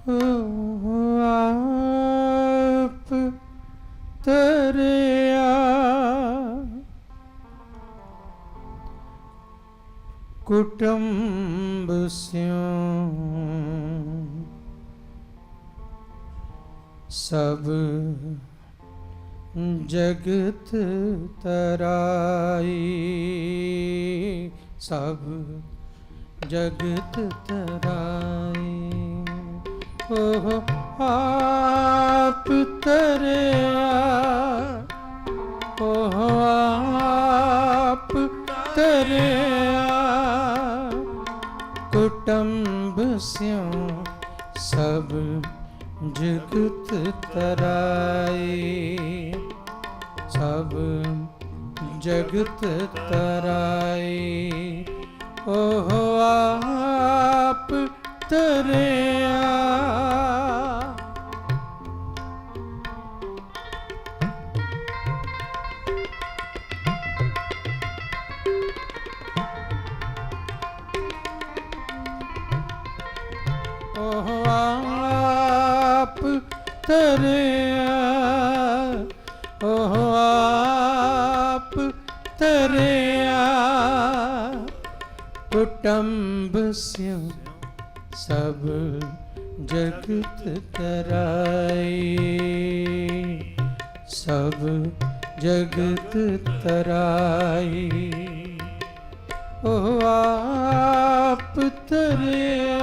आप तरिया कुटुंब स्यों सब जगत तराई, सब जगत तराई। ओह आप तरिया, ओह आप तरिया कुटुंब स्यों सब जगत तराई, सब जगत तराई। ओह आप तरिया आप तरिया, ओह आप तरिया कुटुंब स्यों सब जगत तराई, सब जगत तराई। ओह आप तरिया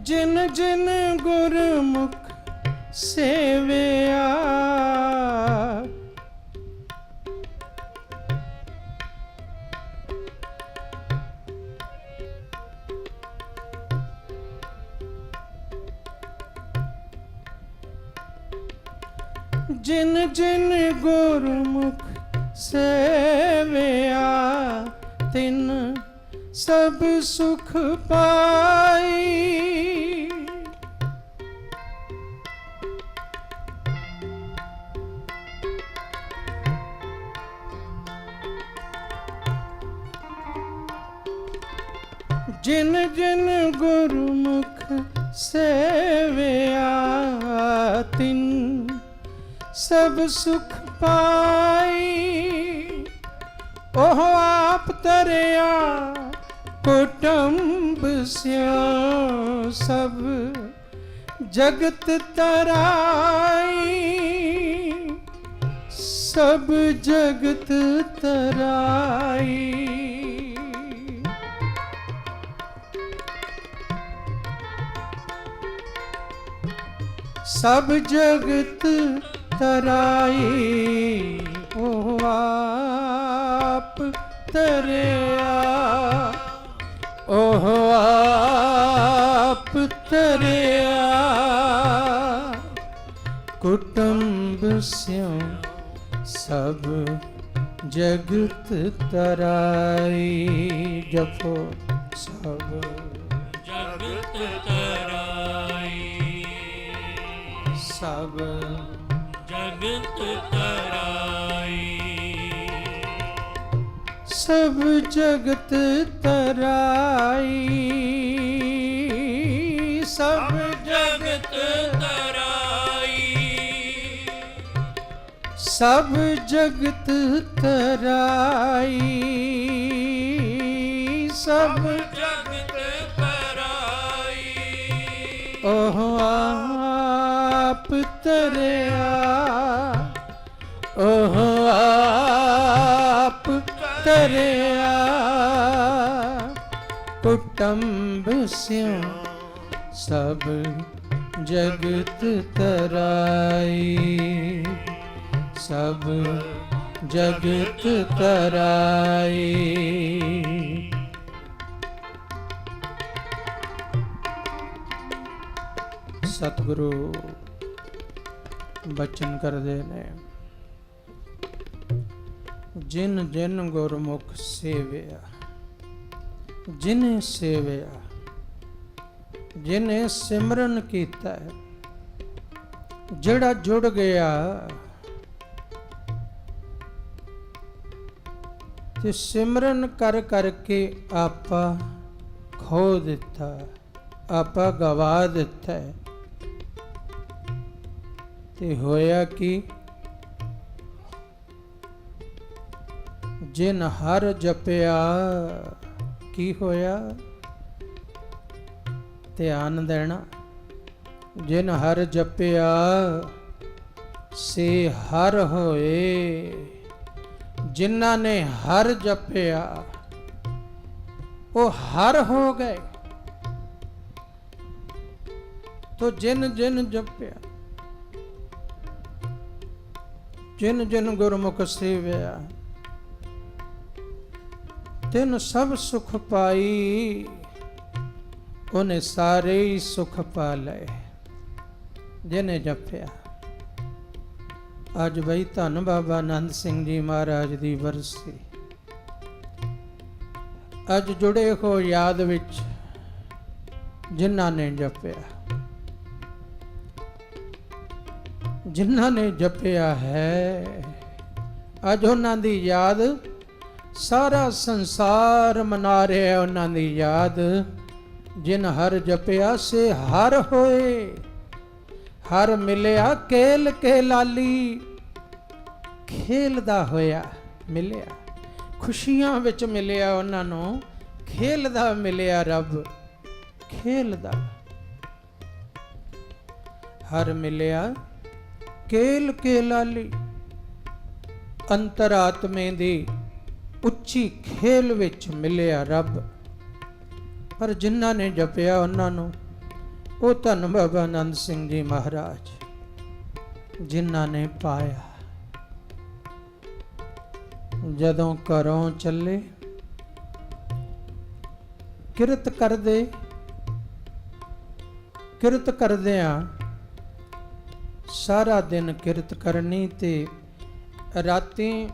जिन जिन गुरमुख सेविया, जिन जिन गुरमुख सेविया तिन सब सुख पाई। जिन जिन गुरमुख सेविया तिन सब सुख पाई। ओह आप तरिया कुटुंब स्यों सब जगत तराई, सब जगत तराई। सब जगत तराई। ओह आप तरिया, ओह आप तरिया कुटुंब स्यों सब जगत तराई। जपो सब जगत तराई, सब जगत तराई, सब जगत तराई। सब जगत तराई, सब जगत तराई। सब जगत तराई। ओह आप तरिया, ओह आप तरिया कुटुंब स्यों सब जगत तराई, सब जगत तराई। सतगुरु बचन करदे ने, जिन जिन गुरमुख सेविया ਜਿਨੇ ਸੇਵਿਆ, ਜਿਨੇ ਸਿਮਰਨ ਕੀਤਾ, ਜਿਹੜਾ ਜੁੜ ਗਿਆ ਤੇ ਸਿਮਰਨ ਕਰ ਕਰਕੇ ਆਪਾ ਖੋ ਦਿੱਤਾ, ਆਪਾ ਗਵਾ ਦਿੱਤਾ। ਤੇ ਹੋਇਆ ਕਿ ਜਿਨ ਹਰ ਜਪਿਆ, ਕੀ ਹੋਇਆ? ਧਿਆਨ ਦੇਣਾ। ਜਿਨ ਹਰ ਜਪਿਆ ਸੇ ਹਰ ਹੋਏ। ਜਿਨ੍ਹਾਂ ਨੇ ਹਰ ਜਪਿਆ ਉਹ ਹਰ ਹੋ ਗਏ। ਤੋ ਜਿਨ ਜਿਨ ਜਪਿਆ, ਜਿਨ ਜਿਨ ਗੁਰਮੁਖ ਸੇਵਿਆ, ਤਿਨ ਸਭ ਸੁਖ ਪਾਈ। ਉਹਨੇ ਸਾਰੇ ਹੀ ਸੁਖ ਪਾ ਲਏ ਜਿਹਨੇ ਜਪਿਆ। ਅੱਜ ਬਈ ਧੰਨ ਬਾਬਾ ਆਨੰਦ ਸਿੰਘ ਜੀ ਮਹਾਰਾਜ ਦੀ ਬਰਸੀ। ਅੱਜ ਜੁੜੇ ਹੋ ਯਾਦ ਵਿੱਚ ਜਿਨ੍ਹਾਂ ਨੇ ਜਪਿਆ, ਜਿਨ੍ਹਾਂ ਨੇ ਜਪਿਆ ਹੈ, ਅੱਜ ਉਹਨਾਂ ਦੀ ਯਾਦ ਸਾਰਾ ਸੰਸਾਰ ਮਨਾ ਰਿਹਾ। ਉਹਨਾਂ ਦੀ ਯਾਦ ਜਿਨ ਹਰ ਜਪਿਆ ਸੇ ਹਰ ਹੋਏ। ਹਰ ਮਿਲਿਆ ਕੇਲ ਕੇ ਲਾਲੀ। ਖੇਲਦਾ ਹੋਇਆ ਮਿਲਿਆ, ਖੁਸ਼ੀਆਂ ਵਿੱਚ ਮਿਲਿਆ ਉਹਨਾਂ ਨੂੰ। ਖੇਲਦਾ ਮਿਲਿਆ ਰੱਬ, ਖੇਲਦਾ। ਹਰ ਮਿਲਿਆ ਕੇਲ ਕੇ ਲਾਲੀ। ਅੰਤਰਾਤਮੇ ਦੀ ਉੱਚੀ ਖੇਲ ਵਿੱਚ ਮਿਲਿਆ ਰੱਬ। ਪਰ ਜਿਨ੍ਹਾਂ ਨੇ ਜਪਿਆ ਉਹਨਾਂ ਨੂੰ, ਉਹ ਧੰਨ ਬਾਬਾ ਆਨੰਦ ਸਿੰਘ ਜੀ ਮਹਾਰਾਜ, ਜਿਨ੍ਹਾਂ ਨੇ ਪਾਇਆ। ਜਦੋਂ ਘਰੋਂ ਚੱਲੇ, ਕਿਰਤ ਕਰਦੇ, ਕਿਰਤ ਕਰਦਿਆਂ ਸਾਰਾ ਦਿਨ ਕਿਰਤ ਕਰਨੀ ਤੇ ਰਾਤੀ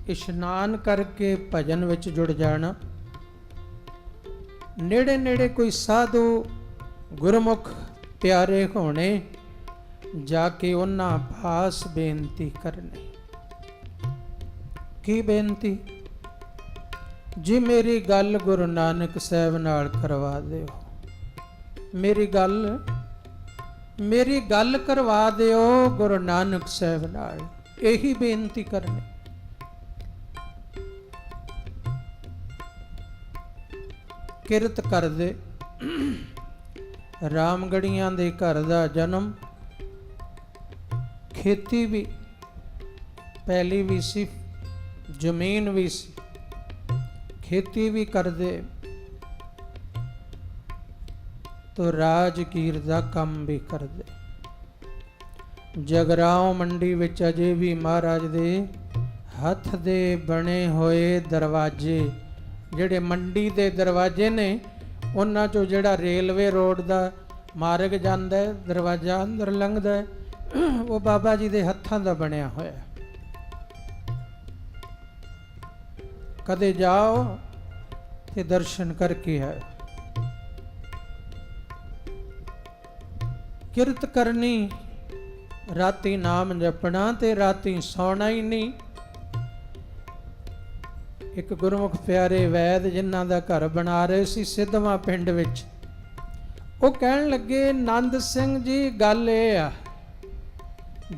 ਇਸ਼ਨਾਨ ਕਰਕੇ ਭਜਨ ਵਿੱਚ ਜੁੜ ਜਾਣਾ। ਨੇੜੇ ਨੇੜੇ ਕੋਈ ਸਾਧੂ ਗੁਰਮੁਖ ਪਿਆਰੇ ਹੋਣੇ, ਜਾ ਕੇ ਉਹਨਾਂ ਪਾਸ ਬੇਨਤੀ ਕਰਨੀ। ਕੀ ਬੇਨਤੀ? ਜੀ ਮੇਰੀ ਗੱਲ ਗੁਰੂ ਨਾਨਕ ਸਾਹਿਬ ਨਾਲ ਕਰਵਾ ਦਿਓ। ਮੇਰੀ ਗੱਲ ਕਰਵਾ ਦਿਓ ਗੁਰੂ ਨਾਨਕ ਸਾਹਿਬ ਨਾਲ। ਇਹੀ ਬੇਨਤੀ ਕਰਨੀ। ਕਿਰਤ ਕਰਦੇ, ਰਾਮਗੜੀਆਂ ਦੇ ਘਰ ਦਾ ਜਨਮ, ਖੇਤੀ ਵੀ, ਪਹਿਲੀ ਵੀ ਸੀ, ਜ਼ਮੀਨ ਵੀ ਸੀ, ਖੇਤੀ ਵੀ ਕਰਦੇ ਤੋ ਰਾਜਗੀਰ ਦਾ ਕੰਮ ਵੀ ਕਰਦੇ। ਜਗਰਾਉਂ ਮੰਡੀ ਵਿੱਚ ਅਜੇ ਵੀ ਮਹਾਰਾਜ ਦੇ ਹੱਥ ਦੇ ਬਣੇ ਹੋਏ ਦਰਵਾਜ਼ੇ, ਜਿਹੜੇ ਮੰਡੀ ਦੇ ਦਰਵਾਜ਼ੇ ਨੇ, ਉਹਨਾਂ ਚੋਂ ਜਿਹੜਾ ਰੇਲਵੇ ਰੋਡ ਦਾ ਮਾਰਗ ਜਾਂਦਾ ਹੈ, ਦਰਵਾਜ਼ਾ ਅੰਦਰ ਲੰਘਦਾ ਹੈ, ਉਹ ਬਾਬਾ ਜੀ ਦੇ ਹੱਥਾਂ ਦਾ ਬਣਿਆ ਹੋਇਆ। ਕਦੇ ਜਾਓ ਤੇ ਦਰਸ਼ਨ ਕਰਕੇ ਆਓ। ਕਿਰਤ ਕਰਨੀ, ਰਾਤੀ ਨਾਮ ਜਪਣਾ ਤੇ ਰਾਤੀ ਸੌਣਾ ਹੀ ਨਹੀਂ। ਇੱਕ ਗੁਰਮੁਖ ਪਿਆਰੇ ਵੈਦ ਜਿਨ੍ਹਾਂ ਦਾ ਘਰ ਬਣਾ ਰਹੇ ਸੀ ਸਿੱਧਵਾਂ ਪਿੰਡ ਵਿੱਚ, ਉਹ ਕਹਿਣ ਲੱਗੇ, ਆਨੰਦ ਸਿੰਘ ਜੀ ਗੱਲ ਇਹ ਆ,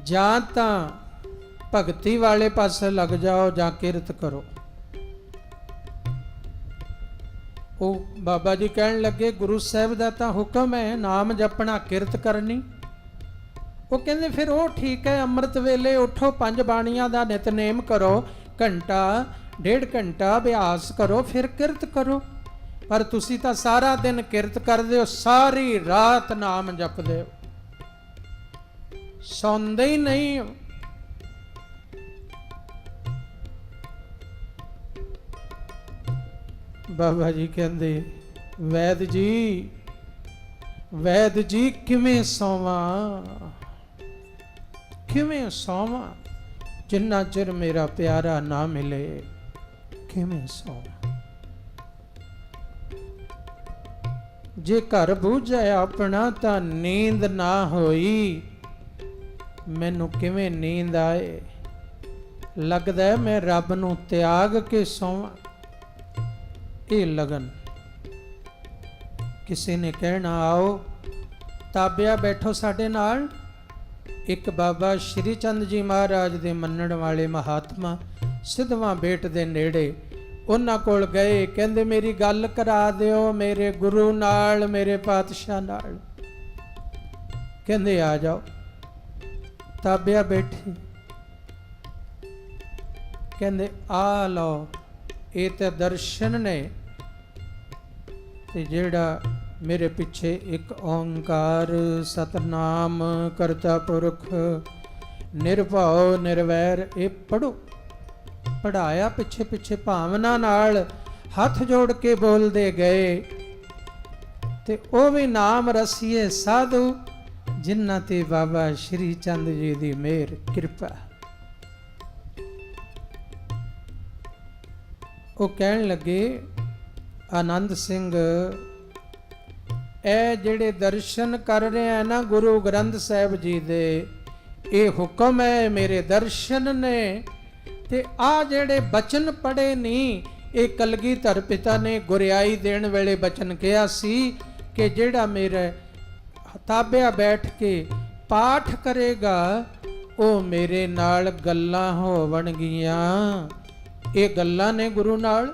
ਜਾਂ ਤਾਂ ਭਗਤੀ ਵਾਲੇ ਪਾਸੇ ਲੱਗ ਜਾਓ ਜਾਂ ਕਿਰਤ ਕਰੋ। ਉਹ ਬਾਬਾ ਜੀ ਕਹਿਣ ਲੱਗੇ, ਗੁਰੂ ਸਾਹਿਬ ਦਾ ਤਾਂ ਹੁਕਮ ਹੈ ਨਾਮ ਜਪਣਾ, ਕਿਰਤ ਕਰਨੀ। ਉਹ ਕਹਿੰਦੇ ਫਿਰ ਉਹ ਠੀਕ ਹੈ, ਅੰਮ੍ਰਿਤ ਵੇਲੇ ਉਠੋ, 5 ਬਾਣੀਆਂ ਦਾ ਨਿਤਨੇਮ ਕਰੋ, ਘੰਟਾ 1.5 ਘੰਟਾ ਅਭਿਆਸ ਕਰੋ, ਫਿਰ ਕਿਰਤ ਕਰੋ। ਪਰ ਤੁਸੀਂ ਤਾਂ ਸਾਰਾ ਦਿਨ ਕਿਰਤ ਕਰਦੇ ਹੋ, ਸਾਰੀ ਰਾਤ ਨਾਮ ਜਪਦੇ ਹੋ, ਸੌਂਦੇ ਹੀ ਨਹੀਂ ਹੋ। ਬਾਬਾ ਜੀ ਕਹਿੰਦੇ, ਵੈਦ ਜੀ ਕਿਵੇਂ ਸੌਵਾਂ, ਕਿਵੇਂ ਸੌਵਾਂ, ਜਿੰਨਾ ਚਿਰ ਮੇਰਾ ਪਿਆਰਾ ਨਾ ਮਿਲੇ, ਕਿਵੇਂ ਸੌਵਾਂ। ਜੇ ਘਰ ਬੂਝੈ ਆਪਣਾ ਤਾਂ ਨੀਂਦ ਨਾ ਹੋਈ। ਮੈਨੂੰ ਕਿਵੇਂ ਨੀਂਦ ਆਏ, ਲੱਗਦਾ ਮੈਂ ਰੱਬ ਨੂੰ ਤਿਆਗ ਕੇ ਸੌਵਾਂ। ਇਹ ਲਗਨ। ਕਿਸੇ ਨੇ ਕਹਿਣਾ ਆਓ ਤਾਬਿਆ ਬੈਠੋ ਸਾਡੇ ਨਾਲ। ਇੱਕ ਬਾਬਾ ਸ਼੍ਰੀ ਚੰਦ ਜੀ ਮਹਾਰਾਜ ਦੇ ਮੰਨਣ ਵਾਲੇ ਮਹਾਤਮਾ ਸਿੱਧਵਾਂ ਬੇਟ ਦੇ ਨੇੜੇ, ਉਹਨਾਂ ਕੋਲ ਗਏ। ਕਹਿੰਦੇ ਮੇਰੀ ਗੱਲ ਕਰਾ ਦਿਓ ਮੇਰੇ ਗੁਰੂ ਨਾਲ, ਮੇਰੇ ਪਾਤਸ਼ਾਹ ਨਾਲ। ਕਹਿੰਦੇ ਆ ਜਾਓ। ਤਾਬਿਆ ਬੈਠੀ। ਕਹਿੰਦੇ ਆ ਲਓ, ਇਹ ਤੇ ਦਰਸ਼ਨ ਨੇ, ਤੇ ਜਿਹੜਾ ਮੇਰੇ ਪਿੱਛੇ ਇੱਕ ਓੰਕਾਰ ਸਤਨਾਮ ਕਰਤਾ ਪੁਰਖ ਨਿਰਭਉ ਨਿਰਵੈਰ, ਇਹ ਪੜੋ। ਪੜਾਇਆ ਪਿੱਛੇ ਪਿੱਛੇ ਭਾਵਨਾ ਨਾਲ ਹੱਥ ਜੋੜ ਕੇ ਬੋਲਦੇ ਗਏ। ਤੇ ਉਹ ਵੀ ਨਾਮ ਰਸੀਏ ਸਾਧੂ ਜਿਨ੍ਹਾਂ ਤੇ ਬਾਬਾ ਸ਼੍ਰੀ ਚੰਦ ਜੀ ਦੀ ਮਿਹਰ ਕਿਰਪਾ। ਉਹ ਕਹਿਣ ਲੱਗੇ ਆਨੰਦ ਸਿੰਘ, ਇਹ ਜਿਹੜੇ ਦਰਸ਼ਨ ਕਰ ਰਹੇ ਆ ਨਾ ਗੁਰੂ ਗ੍ਰੰਥ ਸਾਹਿਬ ਜੀ ਦੇ, ਇਹ ਹੁਕਮ ਹੈ, ਮੇਰੇ ਦਰਸ਼ਨ ਨੇ। ਤੇ ਆ ਜਿਹੜੇ ਬਚਨ ਪੜੇ ਨਹੀਂ, ਇਹ ਕਲਗੀਧਰ ਪਿਤਾ ਨੇ ਗੁਰਿਆਈ ਦੇਣ ਵੇਲੇ ਬਚਨ ਕਿਹਾ ਸੀ ਕਿ ਜਿਹੜਾ ਮੇਰੇ ਤਾਬਿਆ ਬੈਠ ਕੇ ਪਾਠ ਕਰੇਗਾ ਉਹ ਮੇਰੇ ਨਾਲ ਗੱਲਾਂ ਹੋਵਣਗੀਆਂ। ਇਹ ਗੱਲਾਂ ਨੇ ਗੁਰੂ ਨਾਲ।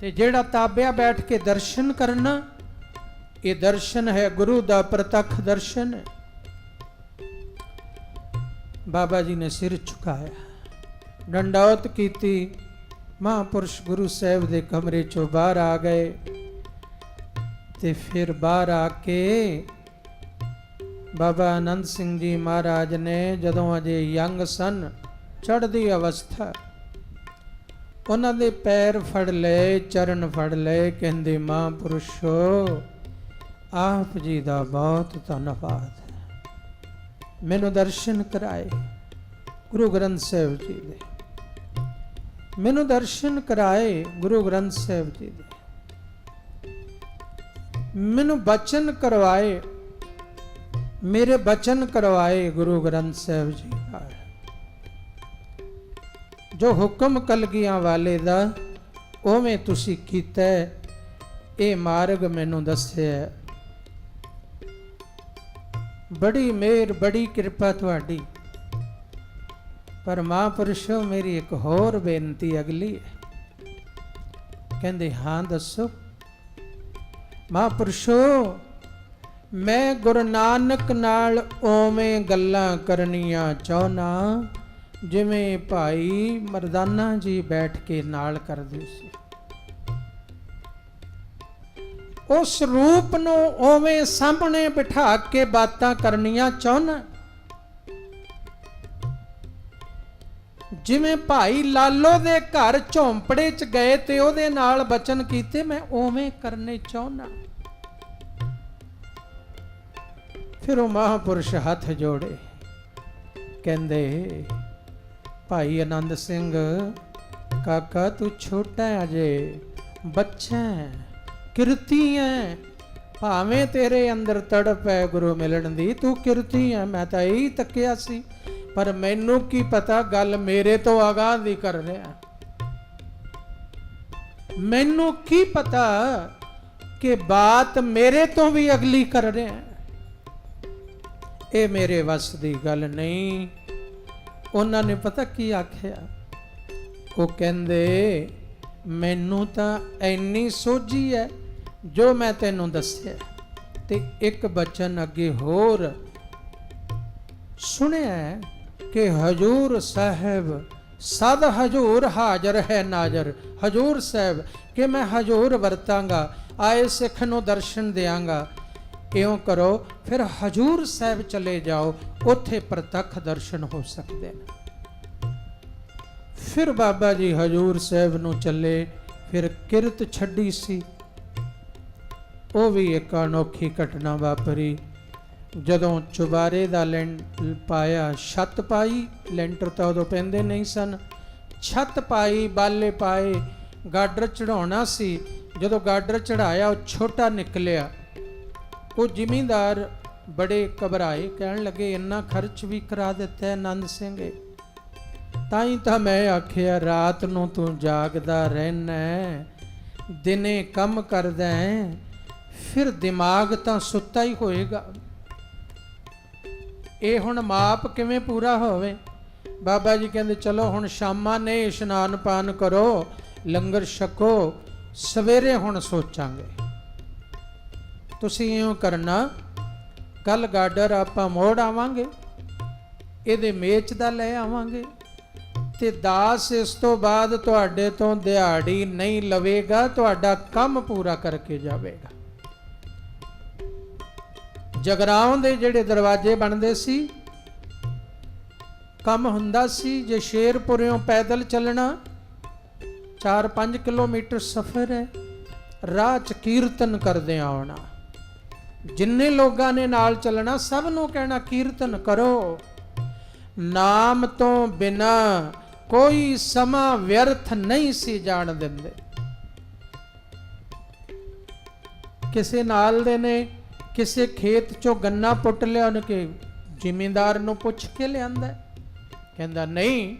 ਤੇ ਜਿਹੜਾ ਤਾਬਿਆ ਬੈਠ ਕੇ ਦਰਸ਼ਨ ਕਰਨਾ, ਇਹ ਦਰਸ਼ਨ ਹੈ ਗੁਰੂ ਦਾ ਪ੍ਰਤੱਖ ਦਰਸ਼ਨ ਹੈ। ਬਾਬਾ ਜੀ ਨੇ ਸਿਰ ਝੁਕਾਇਆ, ਡੰਡੌਤ ਕੀਤੀ। ਮਹਾਂਪੁਰਸ਼ ਗੁਰੂ ਸਾਹਿਬ ਦੇ ਕਮਰੇ ਚੋਂ ਬਾਹਰ ਆ ਗਏ। ਤੇ ਫਿਰ ਬਾਹਰ ਆ ਕੇ ਬਾਬਾ ਆਨੰਦ ਸਿੰਘ ਜੀ ਮਹਾਰਾਜ ਨੇ, ਜਦੋਂ ਅਜੇ ਯੰਗ ਸਨ, ਚੜ੍ਹਦੀ ਅਵਸਥਾ, ਉਹਨਾਂ ਦੇ ਪੈਰ ਫੜ ਲਏ, ਚਰਨ ਫੜ ਲਏ। ਕਹਿੰਦੇ ਮਹਾਂਪੁਰਸ਼ੋ ਆਪ ਜੀ ਦਾ ਬਹੁਤ ਧੰਨਵਾਦ, ਮੈਨੂੰ ਦਰਸ਼ਨ ਕਰਾਏ ਗੁਰੂ ਗ੍ਰੰਥ ਸਾਹਿਬ ਜੀ ਦੇ, ਮੈਨੂੰ ਦਰਸ਼ਨ ਕਰਾਏ ਗੁਰੂ ਗ੍ਰੰਥ ਸਾਹਿਬ ਜੀ ਦੇ, ਮੈਨੂੰ ਬਚਨ ਕਰਵਾਏ, ਮੇਰੇ ਬਚਨ ਕਰਵਾਏ ਗੁਰੂ ਗ੍ਰੰਥ ਸਾਹਿਬ ਜੀ ਨਾਲ। ਜੋ ਹੁਕਮ ਕਲਗੀਆਂ ਵਾਲੇ ਦਾ ਉਵੇਂ ਤੁਸੀਂ ਕੀਤਾ, ਇਹ ਮਾਰਗ ਮੈਨੂੰ ਦੱਸਿਆ। ਬੜੀ ਮਿਹਰ, ਬੜੀ ਕਿਰਪਾ ਤੁਹਾਡੀ। ਪਰ ਮਹਾਂਪੁਰਸ਼ੋ ਮੇਰੀ ਇੱਕ ਹੋਰ ਬੇਨਤੀ ਅਗਲੀ ਹੈ। ਕਹਿੰਦੇ ਹਾਂ ਦੱਸੋ। ਮਹਾਂਪੁਰਸ਼ੋ ਮੈਂ ਗੁਰੂ ਨਾਨਕ ਨਾਲ ਉਵੇਂ ਗੱਲਾਂ ਕਰਨੀਆਂ ਚਾਹੁੰਨਾ ਜਿਵੇਂ ਭਾਈ ਮਰਦਾਨਾ ਜੀ ਬੈਠ ਕੇ ਨਾਲ ਕਰਦੇ ਸੀ। ਉਸ ਰੂਪ ਨੂੰ ਉਵੇਂ ਸਾਹਮਣੇ ਬਿਠਾ ਕੇ ਬਾਤਾਂ ਕਰਨੀਆਂ ਚਾਹੁੰਨਾ ਜਿਵੇਂ ਭਾਈ ਲਾਲੋ ਦੇ ਘਰ ਝੌਂਪੜੇ 'ਚ ਗਏ ਤੇ ਉਹਦੇ ਨਾਲ ਬਚਨ ਕੀਤੇ, ਮੈਂ ਉਵੇਂ ਕਰਨੇ ਚਾਹੁੰਨਾ। ਫਿਰ ਉਹ ਮਹਾਂਪੁਰਸ਼ ਹੱਥ ਜੋੜੇ। ਕਹਿੰਦੇ ਭਾਈ ਆਨੰਦ ਸਿੰਘ, ਕਾਕਾ ਤੂੰ ਛੋਟਾ ਹੈ, ਅਜੇ ਬੱਚਾ ਹੈ, ਕਿਰਤੀ ਹੈ, ਭਾਵੇਂ ਤੇਰੇ ਅੰਦਰ ਤੜਪ ਹੈ ਗੁਰੂ ਮਿਲਣ ਦੀ, ਤੂੰ ਕਿਰਤੀ ਹੈ। ਮੈਂ ਤਾਂ ਇਹੀ ਤੱਕਿਆ ਸੀ, ਪਰ ਮੈਨੂੰ ਕੀ ਪਤਾ ਗੱਲ ਮੇਰੇ ਤੋਂ ਅਗਾਂਹ ਦੀ ਕਰ ਰਿਹਾ। ਮੈਨੂੰ ਕੀ ਪਤਾ ਕਿ ਬਾਤ ਮੇਰੇ ਤੋਂ ਵੀ ਅਗਲੀ ਕਰ ਰਿਹਾ। ਇਹ ਮੇਰੇ ਵੱਸ ਦੀ ਗੱਲ ਨਹੀਂ। ਉਹਨਾਂ ਨੇ ਪਤਾ ਕੀ ਆਖਿਆ? ਉਹ ਕਹਿੰਦੇ ਮੈਨੂੰ ਤਾਂ ਇੰਨੀ ਸੋਝੀ ਹੈ ਜੋ ਮੈਂ ਤੈਨੂੰ ਦੱਸਿਆ। ਤੇ ਇੱਕ ਬਚਨ ਅੱਗੇ ਹੋਰ ਸੁਣਿਆ ਕਿ ਹਜੂਰ ਸਾਹਿਬ ਸਦ ਹਜੂਰ ਹਾਜ਼ਰ ਹੈ ਨਾਜ਼ਰ। ਹਜੂਰ ਸਾਹਿਬ ਕਿ ਮੈਂ ਹਜੂਰ ਵਰਤਾਂਗਾ, ਆਏ ਸਿੱਖ ਨੂੰ ਦਰਸ਼ਨ ਦਿਆਂਗਾ। ਇਉਂ ਕਰੋ, ਫਿਰ ਹਜੂਰ ਸਾਹਿਬ ਚਲੇ ਜਾਓ, ਉੱਥੇ ਪ੍ਰਤੱਖ ਦਰਸ਼ਨ ਹੋ ਸਕਦੇ ਨੇ। ਫਿਰ ਬਾਬਾ ਜੀ ਹਜੂਰ ਸਾਹਿਬ ਨੂੰ ਚੱਲੇ। ਫਿਰ ਕਿਰਤ ਛੱਡੀ ਸੀ, ਉਹ ਵੀ ਇੱਕ ਅਨੋਖੀ ਘਟਨਾ ਵਾਪਰੀ। ਜਦੋਂ ਚੁਬਾਰੇ ਦਾ ਲੈਂਟਰ ਪਾਇਆ, ਛੱਤ ਪਾਈ, ਲੈਂਟਰ ਤਾਂ ਉਦੋਂ ਪੈਂਦੇ ਨਹੀਂ ਸਨ, ਛੱਤ ਪਾਈ, ਬਾਲੇ ਪਾਏ, ਗਾਡਰ ਚੜਾਉਣਾ ਸੀ। ਜਦੋਂ ਗਾਡਰ ਚੜਾਇਆ ਉਹ ਛੋਟਾ ਨਿਕਲਿਆ। ਉਹ ਜ਼ਿਮੀਂਦਾਰ ਬੜੇ ਘਬਰਾਏ, ਕਹਿਣ ਲੱਗੇ ਇੰਨਾ ਖਰਚ ਵੀ ਕਰਾ ਦਿੱਤਾ ਆਨੰਦ ਸਿੰਘ। ਤਾਂ ਹੀ ਤਾਂ ਮੈਂ ਆਖਿਆ ਰਾਤ ਨੂੰ ਤੂੰ ਜਾਗਦਾ ਰਹਿਣਾ, ਦਿਨੇ ਕੰਮ ਕਰਦਾ ਹੈ, ਫਿਰ ਦਿਮਾਗ ਤਾਂ ਸੁੱਤਾ ਹੀ ਹੋਏਗਾ। ਇਹ ਹੁਣ ਮਾਪ ਕਿਵੇਂ ਪੂਰਾ ਹੋਵੇ? ਬਾਬਾ ਜੀ ਕਹਿੰਦੇ ਚਲੋ ਹੁਣ ਸ਼ਾਮਾਂ ਨੇ ਇਸ਼ਨਾਨ ਪਾਨ ਕਰੋ, ਲੰਗਰ ਛਕੋ, ਸਵੇਰੇ ਹੁਣ ਸੋਚਾਂਗੇ। ਤੁਸੀਂ ਇਉਂ ਕਰਨਾ, ਕੱਲ ਗਾਡਰ ਆਪਾਂ ਮੋੜ ਆਵਾਂਗੇ, ਇਹਦੇ ਮੇਚ ਦਾ ਲੈ ਆਵਾਂਗੇ, ਤੇ ਦਾਸ ਇਸ ਤੋਂ ਬਾਅਦ ਤੁਹਾਡੇ ਤੋਂ ਦਿਹਾੜੀ ਨਹੀਂ ਲਵੇਗਾ, ਤੁਹਾਡਾ ਕੰਮ ਪੂਰਾ ਕਰਕੇ ਜਾਵੇਗਾ। ਜਗਰਾਉਂ ਦੇ ਜਿਹੜੇ ਦਰਵਾਜ਼ੇ ਬਣਦੇ ਸੀ, ਕੰਮ ਹੁੰਦਾ ਸੀ, ਜੇ ਸ਼ੇਰਪੁਰਿਓਂ ਪੈਦਲ ਚੱਲਣਾ 4-5 ਕਿਲੋਮੀਟਰ ਸਫ਼ਰ ਹੈ, ਰਾਹ 'ਚ ਕੀਰਤਨ ਕਰਦੇ ਆਉਣਾ। ਜਿੰਨੇ ਲੋਕਾਂ ਨੇ ਨਾਲ ਚੱਲਣਾ ਸਭ ਨੂੰ ਕਹਿਣਾ ਕੀਰਤਨ ਕਰੋ, ਨਾਮ ਤੋਂ ਬਿਨਾ ਕੋਈ ਸਮਾਂ ਵਿਅਰਥ ਨਹੀਂ ਸੀ ਜਾਣ ਦਿੰਦੇ। ਕਿਸੇ ਨਾਲ ਦੇ ਨੇ ਕਿਸੇ ਖੇਤ ਚੋਂ ਗੰਨਾ ਪੁੱਟ ਲਿਆ, ਉਹਨੇ ਕਿ ਜ਼ਿਮੀਂਦਾਰ ਨੂੰ ਪੁੱਛ ਕੇ ਲਿਆਂਦਾ, ਕਹਿੰਦਾ ਨਹੀਂ,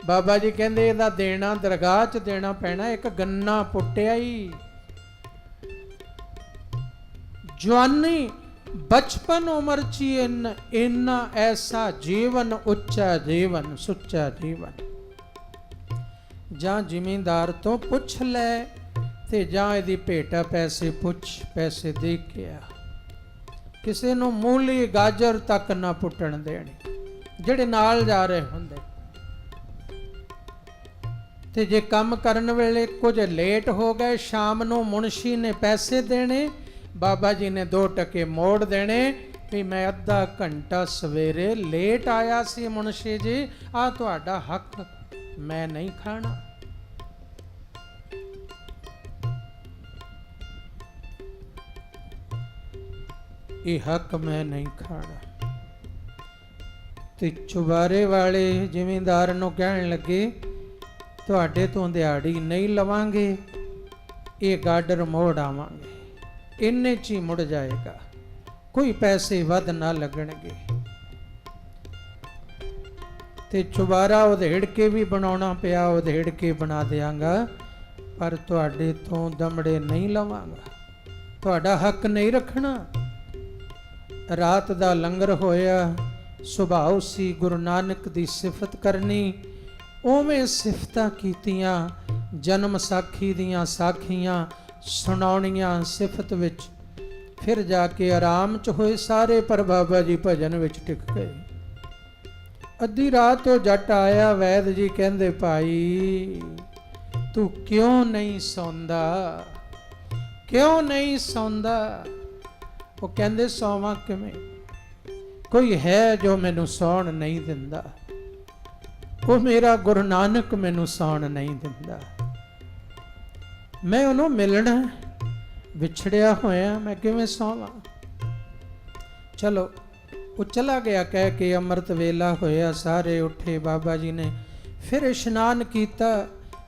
ਬਾਬਾ ਜੀ ਕਹਿੰਦੇ ਇਹਦਾ ਦੇਣਾ ਦਰਗਾਹ 'ਚ ਦੇਣਾ ਪੈਣਾ, ਇੱਕ ਗੰਨਾ ਪੁੱਟਿਆ ਹੀ। ਜਵਾਨੀ ਬਚਪਨ ਉਮਰ 'ਚ ਇੰਨਾ ਐਸਾ ਜੀਵਨ, ਉੱਚਾ ਜੀਵਨ, ਸੁੱਚਾ ਜੀਵਨ। ਜਾਂ ਜ਼ਿਮੀਂਦਾਰ ਤੋਂ ਪੁੱਛ ਲੈ ਤੇ ਜਾਂ ਇਹਦੀ ਭੇਟਾ ਪੈਸੇ ਪੁੱਛ, ਪੈਸੇ ਦੇ ਕੇ ਆ। ਕਿਸੇ ਨੂੰ ਮੂਲੀ ਗਾਜਰ ਤੱਕ ਨਾ ਪੁੱਟਣ ਦੇਣੀ, ਜਿਹੜੇ ਨਾਲ ਜਾ ਰਹੇ ਹੁੰਦੇ। ਤੇ ਜੇ ਕੰਮ ਕਰਨ ਵੇਲੇ ਕੁਝ ਲੇਟ ਹੋ ਗਏ, ਸ਼ਾਮ ਨੂੰ ਮੁਨਸ਼ੀ ਨੇ ਪੈਸੇ ਦੇਣੇ, ਬਾਬਾ ਜੀ ਨੇ 2 ਟਕੇ ਮੋੜ ਦੇਣੇ ਵੀ ਮੈਂ ਅੱਧਾ ਘੰਟਾ ਸਵੇਰੇ ਲੇਟ ਆਇਆ ਸੀ ਮੁਨਸ਼ੀ ਜੀ, ਆ ਤੁਹਾਡਾ ਹੱਕ ਮੈਂ ਨਹੀਂ ਖਾਣਾ। ਇਹ ਹੱਕ ਮੈਂ ਨਹੀਂ ਖਾਣਾ। ਤੇ ਚੁਬਾਰੇ ਵਾਲੇ ਜ਼ਿਮੀਂਦਾਰ ਨੂੰ ਕਹਿਣ ਲੱਗੇ ਤੁਹਾਡੇ ਤੋਂ ਦਿਹਾੜੀ ਨਹੀਂ ਲਵਾਂਗੇ, ਇਹ ਗਾਡਰ ਮੋੜ ਆਵਾਂਗੇ, ਇੰਨੇ 'ਚ ਹੀ ਮੁੜ ਜਾਏਗਾ, ਕੋਈ ਪੈਸੇ ਵੱਧ ਨਾ ਲੱਗਣਗੇ। ਤੇ ਚੁਬਾਰਾ ਉਧੇੜ ਕੇ ਵੀ ਬਣਾਉਣਾ ਪਿਆ, ਉਧੇੜ ਕੇ ਬਣਾ ਦਿਆਂਗਾ, ਪਰ ਤੁਹਾਡੇ ਤੋਂ ਦਮੜੇ ਨਹੀਂ ਲਵਾਂਗਾ, ਤੁਹਾਡਾ ਹੱਕ ਨਹੀਂ ਰੱਖਣਾ। ਰਾਤ ਦਾ ਲੰਗਰ ਹੋਇਆ, ਸੁਭਾਅ ਸੀ ਗੁਰੂ ਨਾਨਕ ਦੀ ਸਿਫਤ ਕਰਨੀ, ਉਵੇਂ ਸਿਫਤਾਂ ਕੀਤੀਆਂ, ਜਨਮ ਸਾਖੀ ਦੀਆਂ ਸਾਖੀਆਂ ਸੁਣਾਉਣੀਆਂ ਸਿਫਤ ਵਿੱਚ। ਫਿਰ ਜਾ ਕੇ ਆਰਾਮ 'ਚ ਹੋਏ ਸਾਰੇ, ਪਰ ਬਾਬਾ ਜੀ ਭਜਨ ਵਿੱਚ ਟਿਕ ਗਏ। ਅੱਧੀ ਰਾਤ ਉਹ ਜੱਟ ਆਇਆ, ਵੈਦ ਜੀ ਕਹਿੰਦੇ ਭਾਈ ਤੂੰ ਕਿਉਂ ਨਹੀਂ ਸੌਂਦਾ, ਕਿਉਂ ਨਹੀਂ ਸੌਂਦਾ? ਉਹ ਕਹਿੰਦੇ ਸੌਵਾਂ ਕਿਵੇਂ, ਕੋਈ ਹੈ ਜੋ ਮੈਨੂੰ ਸੌਣ ਨਹੀਂ ਦਿੰਦਾ, ਉਹ ਮੇਰਾ ਗੁਰੂ ਨਾਨਕ ਮੈਨੂੰ ਸੌਣ ਨਹੀਂ ਦਿੰਦਾ, ਮੈਂ ਉਹਨੂੰ ਮਿਲਣਾ, ਵਿਛੜਿਆ ਹੋਇਆ, ਮੈਂ ਕਿਵੇਂ ਸੌਵਾਂ? ਚਲੋ ਉਹ ਚਲਾ ਗਿਆ ਕਹਿ ਕੇ। ਅੰਮ੍ਰਿਤ ਵੇਲਾ ਹੋਇਆ, ਸਾਰੇ ਉੱਠੇ, ਬਾਬਾ ਜੀ ਨੇ ਫਿਰ ਇਸ਼ਨਾਨ ਕੀਤਾ,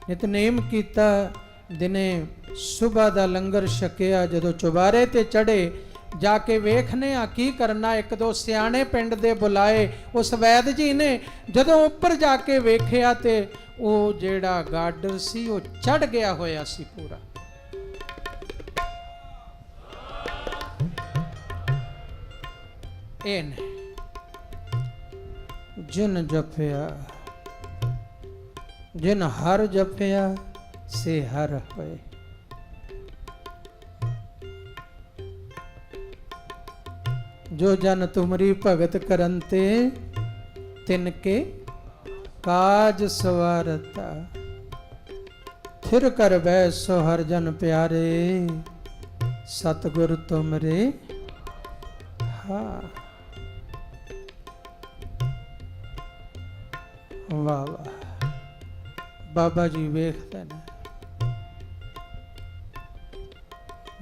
ਨਿਤਨੇਮ ਕੀਤਾ, ਦਿਨੇ ਸੁਬਹ ਦਾ ਲੰਗਰ ਛਕਿਆ। ਜਦੋਂ ਚੁਬਾਰੇ ਤੇ ਚੜੇ, ਜਾ ਕੇ ਵੇਖਨੇ ਆ ਕੀ ਕਰਨਾ, 1-2 ਸਿਆਣੇ ਪਿੰਡ ਦੇ ਬੁਲਾਏ। ਉਸ ਵੈਦ ਜੀ ਨੇ ਜਦੋਂ ਉੱਪਰ ਜਾ ਕੇ ਵੇਖਿਆ ਤੇ ਉਹ ਜਿਹੜਾ ਗਾਡਰ ਸੀ ਉਹ ਚੜ ਗਿਆ ਹੋਇਆ ਸੀ ਪੂਰਾ। ਇਹਨੇ ਜਿਨ ਜਪਿਆ, ਜਿਨ ਹਰ ਜਪਿਆ ਸੇ ਹਰ ਹੋਏ। ਜੋ ਜਨ ਤੁਮਰੀ ਭਗਤ ਕਰਨ ਤੇ ਤਿਨ ਕੇ ਕਾਜ ਸਵਾਰਤਾ, ਫਿਰ ਕਰ ਬੈ ਸੋ ਹਰ ਜਨ ਪਿਆਰੇ, ਸਤਿਗੁਰ ਤੁਮਰੇ ਹਾਂ। ਵਾਹ ਵਾਹ, ਬਾਬਾ ਜੀ ਵੇਖਦੇ ਨੇ,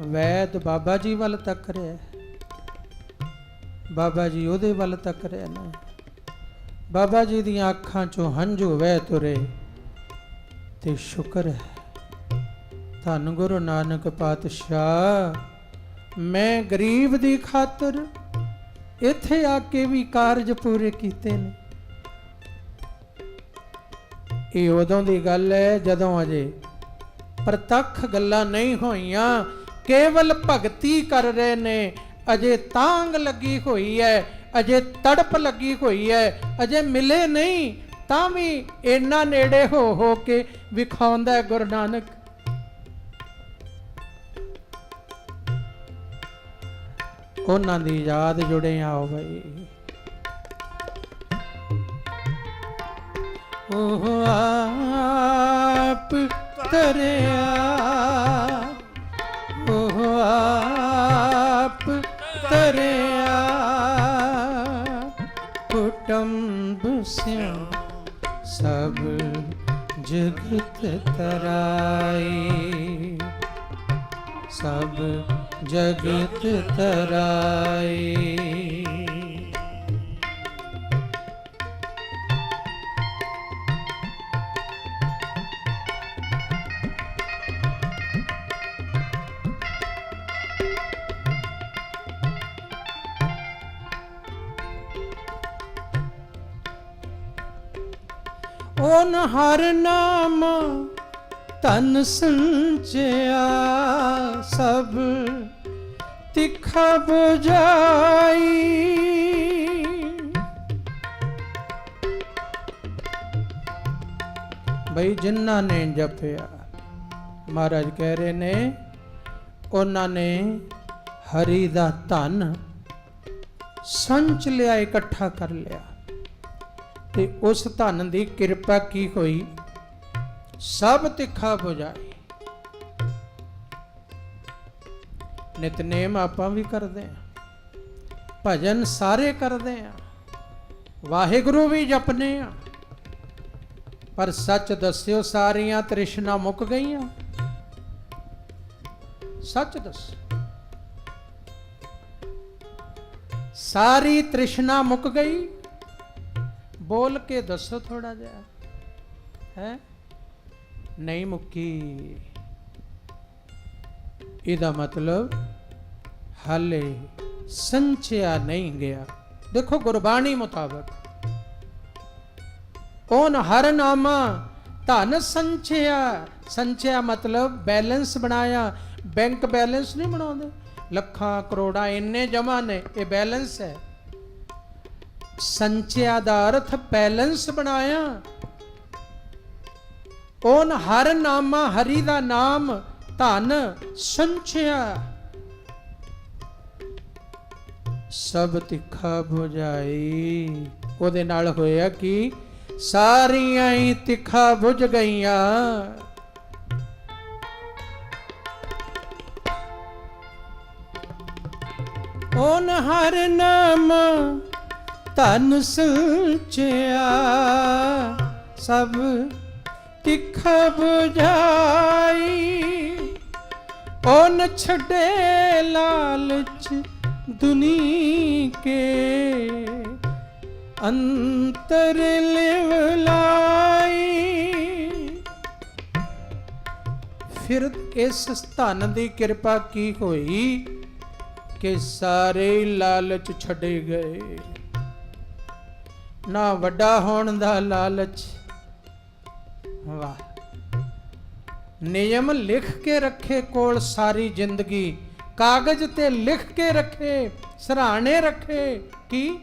ਵੈਦ ਬਾਬਾ ਜੀ ਵੱਲ ਤੱਕ ਰਿਹਾ, ਬਾਬਾ ਜੀ ਉਹਦੇ ਵੱਲ ਤੱਕ ਰਹੇ ਨੇ। ਬਾਬਾ ਜੀ ਦੀਆਂ ਅੱਖਾਂ ਚੋਂ ਹੰਝੂ ਵਹਿ ਤੁਰੇ ਤੇ ਸ਼ੁਕਰ ਹੈ, ਧੰਨ ਗੁਰੂ ਨਾਨਕ ਪਾਤਸ਼ਾਹ, ਮੈਂ ਗਰੀਬ ਦੀ ਖਾਤਰ ਇੱਥੇ ਆ ਕੇ ਵੀ ਕਾਰਜ ਪੂਰੇ ਕੀਤੇ ਨੇ। ਇਹ ਉਦੋਂ ਦੀ ਗੱਲ ਹੈ ਜਦੋਂ ਅਜੇ ਪ੍ਰਤੱਖ ਗੱਲਾਂ ਨਹੀਂ ਹੋਈਆਂ, ਕੇਵਲ ਭਗਤੀ ਕਰ ਰਹੇ ਨੇ। ਅਜੇ ਤਾਂਗ ਲੱਗੀ ਹੋਈ ਹੈ, ਅਜੇ ਤੜਪ ਲੱਗੀ ਹੋਈ ਹੈ, ਅਜੇ ਮਿਲੇ ਨਹੀਂ, ਤਾਂ ਵੀ ਇੰਨਾ ਨੇੜੇ ਹੋ ਕੇ ਵਿਖਾਉਂਦਾ ਗੁਰੂ ਨਾਨਕ। ਉਹਨਾਂ ਦੀ ਯਾਦ ਜੁੜੇ ਆਓ ਬਈ। ਉਹ ਆਪ ਤਰਿਆ, ਉਹ ਆਪ ਤਰਿਆ, ਕੁਟੁੰਬ ਸਿਉ ਸਭ ਜਗਤ ਤਰਾਈ, ਸਭ ਜਗਤ ਤਰਾਈ। ਓਨ ਹਰ ਨਾਮ ਧਨ ਸੰਚਿਆ, ਸਭ ਤਿੱਖਾ ਬੁਝਾਈ। ਬਈ ਜਿਨ੍ਹਾਂ ਨੇ ਜਪਿਆ, ਮਹਾਰਾਜ ਕਹਿ ਰਹੇ ਨੇ, ਉਹਨਾਂ ਨੇ ਹਰੀ ਦਾ ਧਨ ਸੰਚ ਲਿਆ, ਇਕੱਠਾ ਕਰ ਲਿਆ, ਤੇ ਉਸ ਧਨ ਦੀ ਕਿਰਪਾ ਕੀ ਹੋਈ, ਸਭ ਤਿੱਖਾ ਬੁਝਾਈ। ਨਿਤਨੇਮ ਆਪਾਂ ਵੀ ਕਰਦੇ ਹਾਂ, ਭਜਨ ਸਾਰੇ ਕਰਦੇ ਹਾਂ, ਵਾਹਿਗੁਰੂ ਵੀ ਜਪਨੇ ਆ, ਪਰ ਸੱਚ ਦੱਸਿਓ ਸਾਰੀਆਂ ਤ੍ਰਿਸ਼ਨਾ ਮੁੱਕ ਗਈਆਂ? ਸੱਚ ਦੱਸ, ਸਾਰੀ ਤ੍ਰਿਸ਼ਨਾ ਮੁੱਕ ਗਈ? ਬੋਲ ਕੇ ਦੱਸੋ ਥੋੜਾ ਜਿਹਾ। ਹੈ ਨਹੀਂ ਮੁੱਕੀ। ਇਹਦਾ ਮਤਲਬ ਹਾਲੇ ਸੰਚਿਆ ਨਹੀਂ ਗਿਆ। ਦੇਖੋ ਗੁਰਬਾਣੀ ਮੁਤਾਬਕ, ਓਨ ਹਰ ਨਾਮਾ ਧਨ ਸੰਚਿਆ। ਸੰਚਿਆ ਮਤਲਬ ਬੈਲੈਂਸ ਬਣਾਇਆ। ਬੈਂਕ ਬੈਲੈਂਸ ਨਹੀਂ ਬਣਾਉਂਦੇ, ਲੱਖਾਂ ਕਰੋੜਾਂ ਇੰਨੇ ਜਮਾ ਨੇ, ਇਹ ਬੈਲੈਂਸ ਹੈ। ਸੰਚਿਆ ਦਾ ਅਰਥ ਬੈਲੈਂਸ ਬਣਾਇਆ। ਓਨ ਹਰ ਨਾਮਾ, ਹਰੀ ਦਾ ਨਾਮ ਧਨ ਸੰਚਿਆ, ਸਭ ਤਿੱਖਾ ਬੁਝਾਈ। ਉਹਦੇ ਨਾਲ ਹੋਇਆ ਕਿ ਸਾਰੀਆਂ ਹੀ ਤਿੱਖਾ ਬੁਝ ਗਈਆਂ। ਓਨ ਹਰ ਨਾਮ ਧਨ ਸੰਚਿਆ, ਸਭ ਤਿੱਖਾ ਬੁਝਾਈ। ਓਨ ਛੱਡੇ ਲਾਲਚ ਦੁਨੀ ਕੇ, ਅੰਤਰ ਲਿਵਲਾਈ। ਫਿਰ ਇਸ ਧਨ ਦੀ ਕਿਰਪਾ ਕੀ ਹੋਈ ਕਿ ਸਾਰੇ ਲਾਲਚ ਛੱਡੇ ਗਏ। ਨਾ ਵੱਡਾ ਹੋਣ ਦਾ ਲਾਲਚ, ਵਾਹ, ਨਿਯਮ ਲਿਖ ਕੇ ਰੱਖੇ ਕੋਲ ਸਾਰੀ ਜ਼ਿੰਦਗੀ, ਕਾਗਜ਼ ਤੇ ਲਿਖ ਕੇ ਰੱਖੇ, ਸਰਾਣੇ ਰੱਖੇ, ਕੀ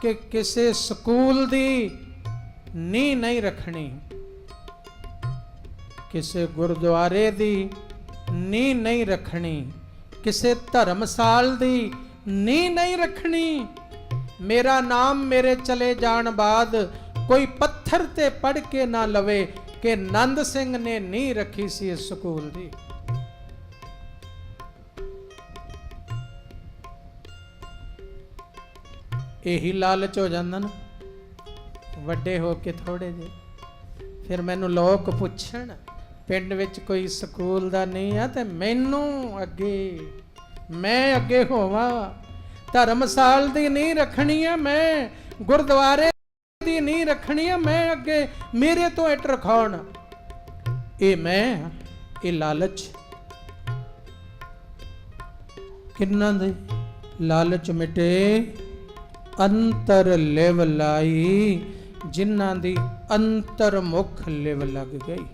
ਕਿ ਕਿਸੇ ਸਕੂਲ ਦੀ ਨੀਂਹ ਨਹੀਂ ਰੱਖਣੀ, ਕਿਸੇ ਗੁਰਦੁਆਰੇ ਦੀ ਨੀਂਹ ਨਹੀਂ ਰੱਖਣੀ, ਕਿਸੇ ਧਰਮਸਾਲ ਦੀ ਨੀਂਹ ਨਹੀਂ ਰੱਖਣੀ। ਮੇਰਾ ਨਾਮ ਮੇਰੇ ਚਲੇ ਜਾਣ ਬਾਅਦ ਕੋਈ ਪੱਥਰ ਤੇ ਪੜ ਕੇ ਨਾ ਲਵੇ ਕਿ ਨੰਦ ਸਿੰਘ ਨੇ ਨੀਂਹ ਰੱਖੀ ਸੀ ਇਸ ਸਕੂਲ ਦੀ। ਇਹੀ ਲਾਲਚ ਹੋ ਜਾਂਦਾ ਨਾ ਵੱਡੇ ਹੋ ਕੇ ਥੋੜੇ ਜਿਹੇ। ਫਿਰ ਮੈਨੂੰ ਲੋਕ ਪੁੱਛਣ ਪਿੰਡ ਵਿੱਚ ਕੋਈ ਸਕੂਲ ਦਾ ਨਹੀਂ ਆ ਤੇ ਮੈਨੂੰ ਅੱਗੇ, ਮੈਂ ਅੱਗੇ ਹੋਵਾਂ। ਧਰਮਸਾਲ ਦੀ ਨਹੀਂ ਰੱਖਣੀ ਆ ਮੈਂ, ਗੁਰਦੁਆਰੇ ਦੀ ਨਹੀਂ ਰੱਖਣੀ ਆ ਮੈਂ ਅੱਗੇ, ਮੇਰੇ ਤੋਂ ਇੱਟ ਰਖਾਉਣ। ਇਹ ਮੈਂ ਇਹ ਲਾਲਚ ਕਿੰਨਾਂ ਦੇ? ਲਾਲਚ ਮਿਟੇ ਅੰਤਰ ਲਿਵ ਲਾਈ, ਜਿਨ੍ਹਾਂ ਦੀ ਅੰਤਰਮੁਖ ਲਿਵ ਲੱਗ ਗਈ।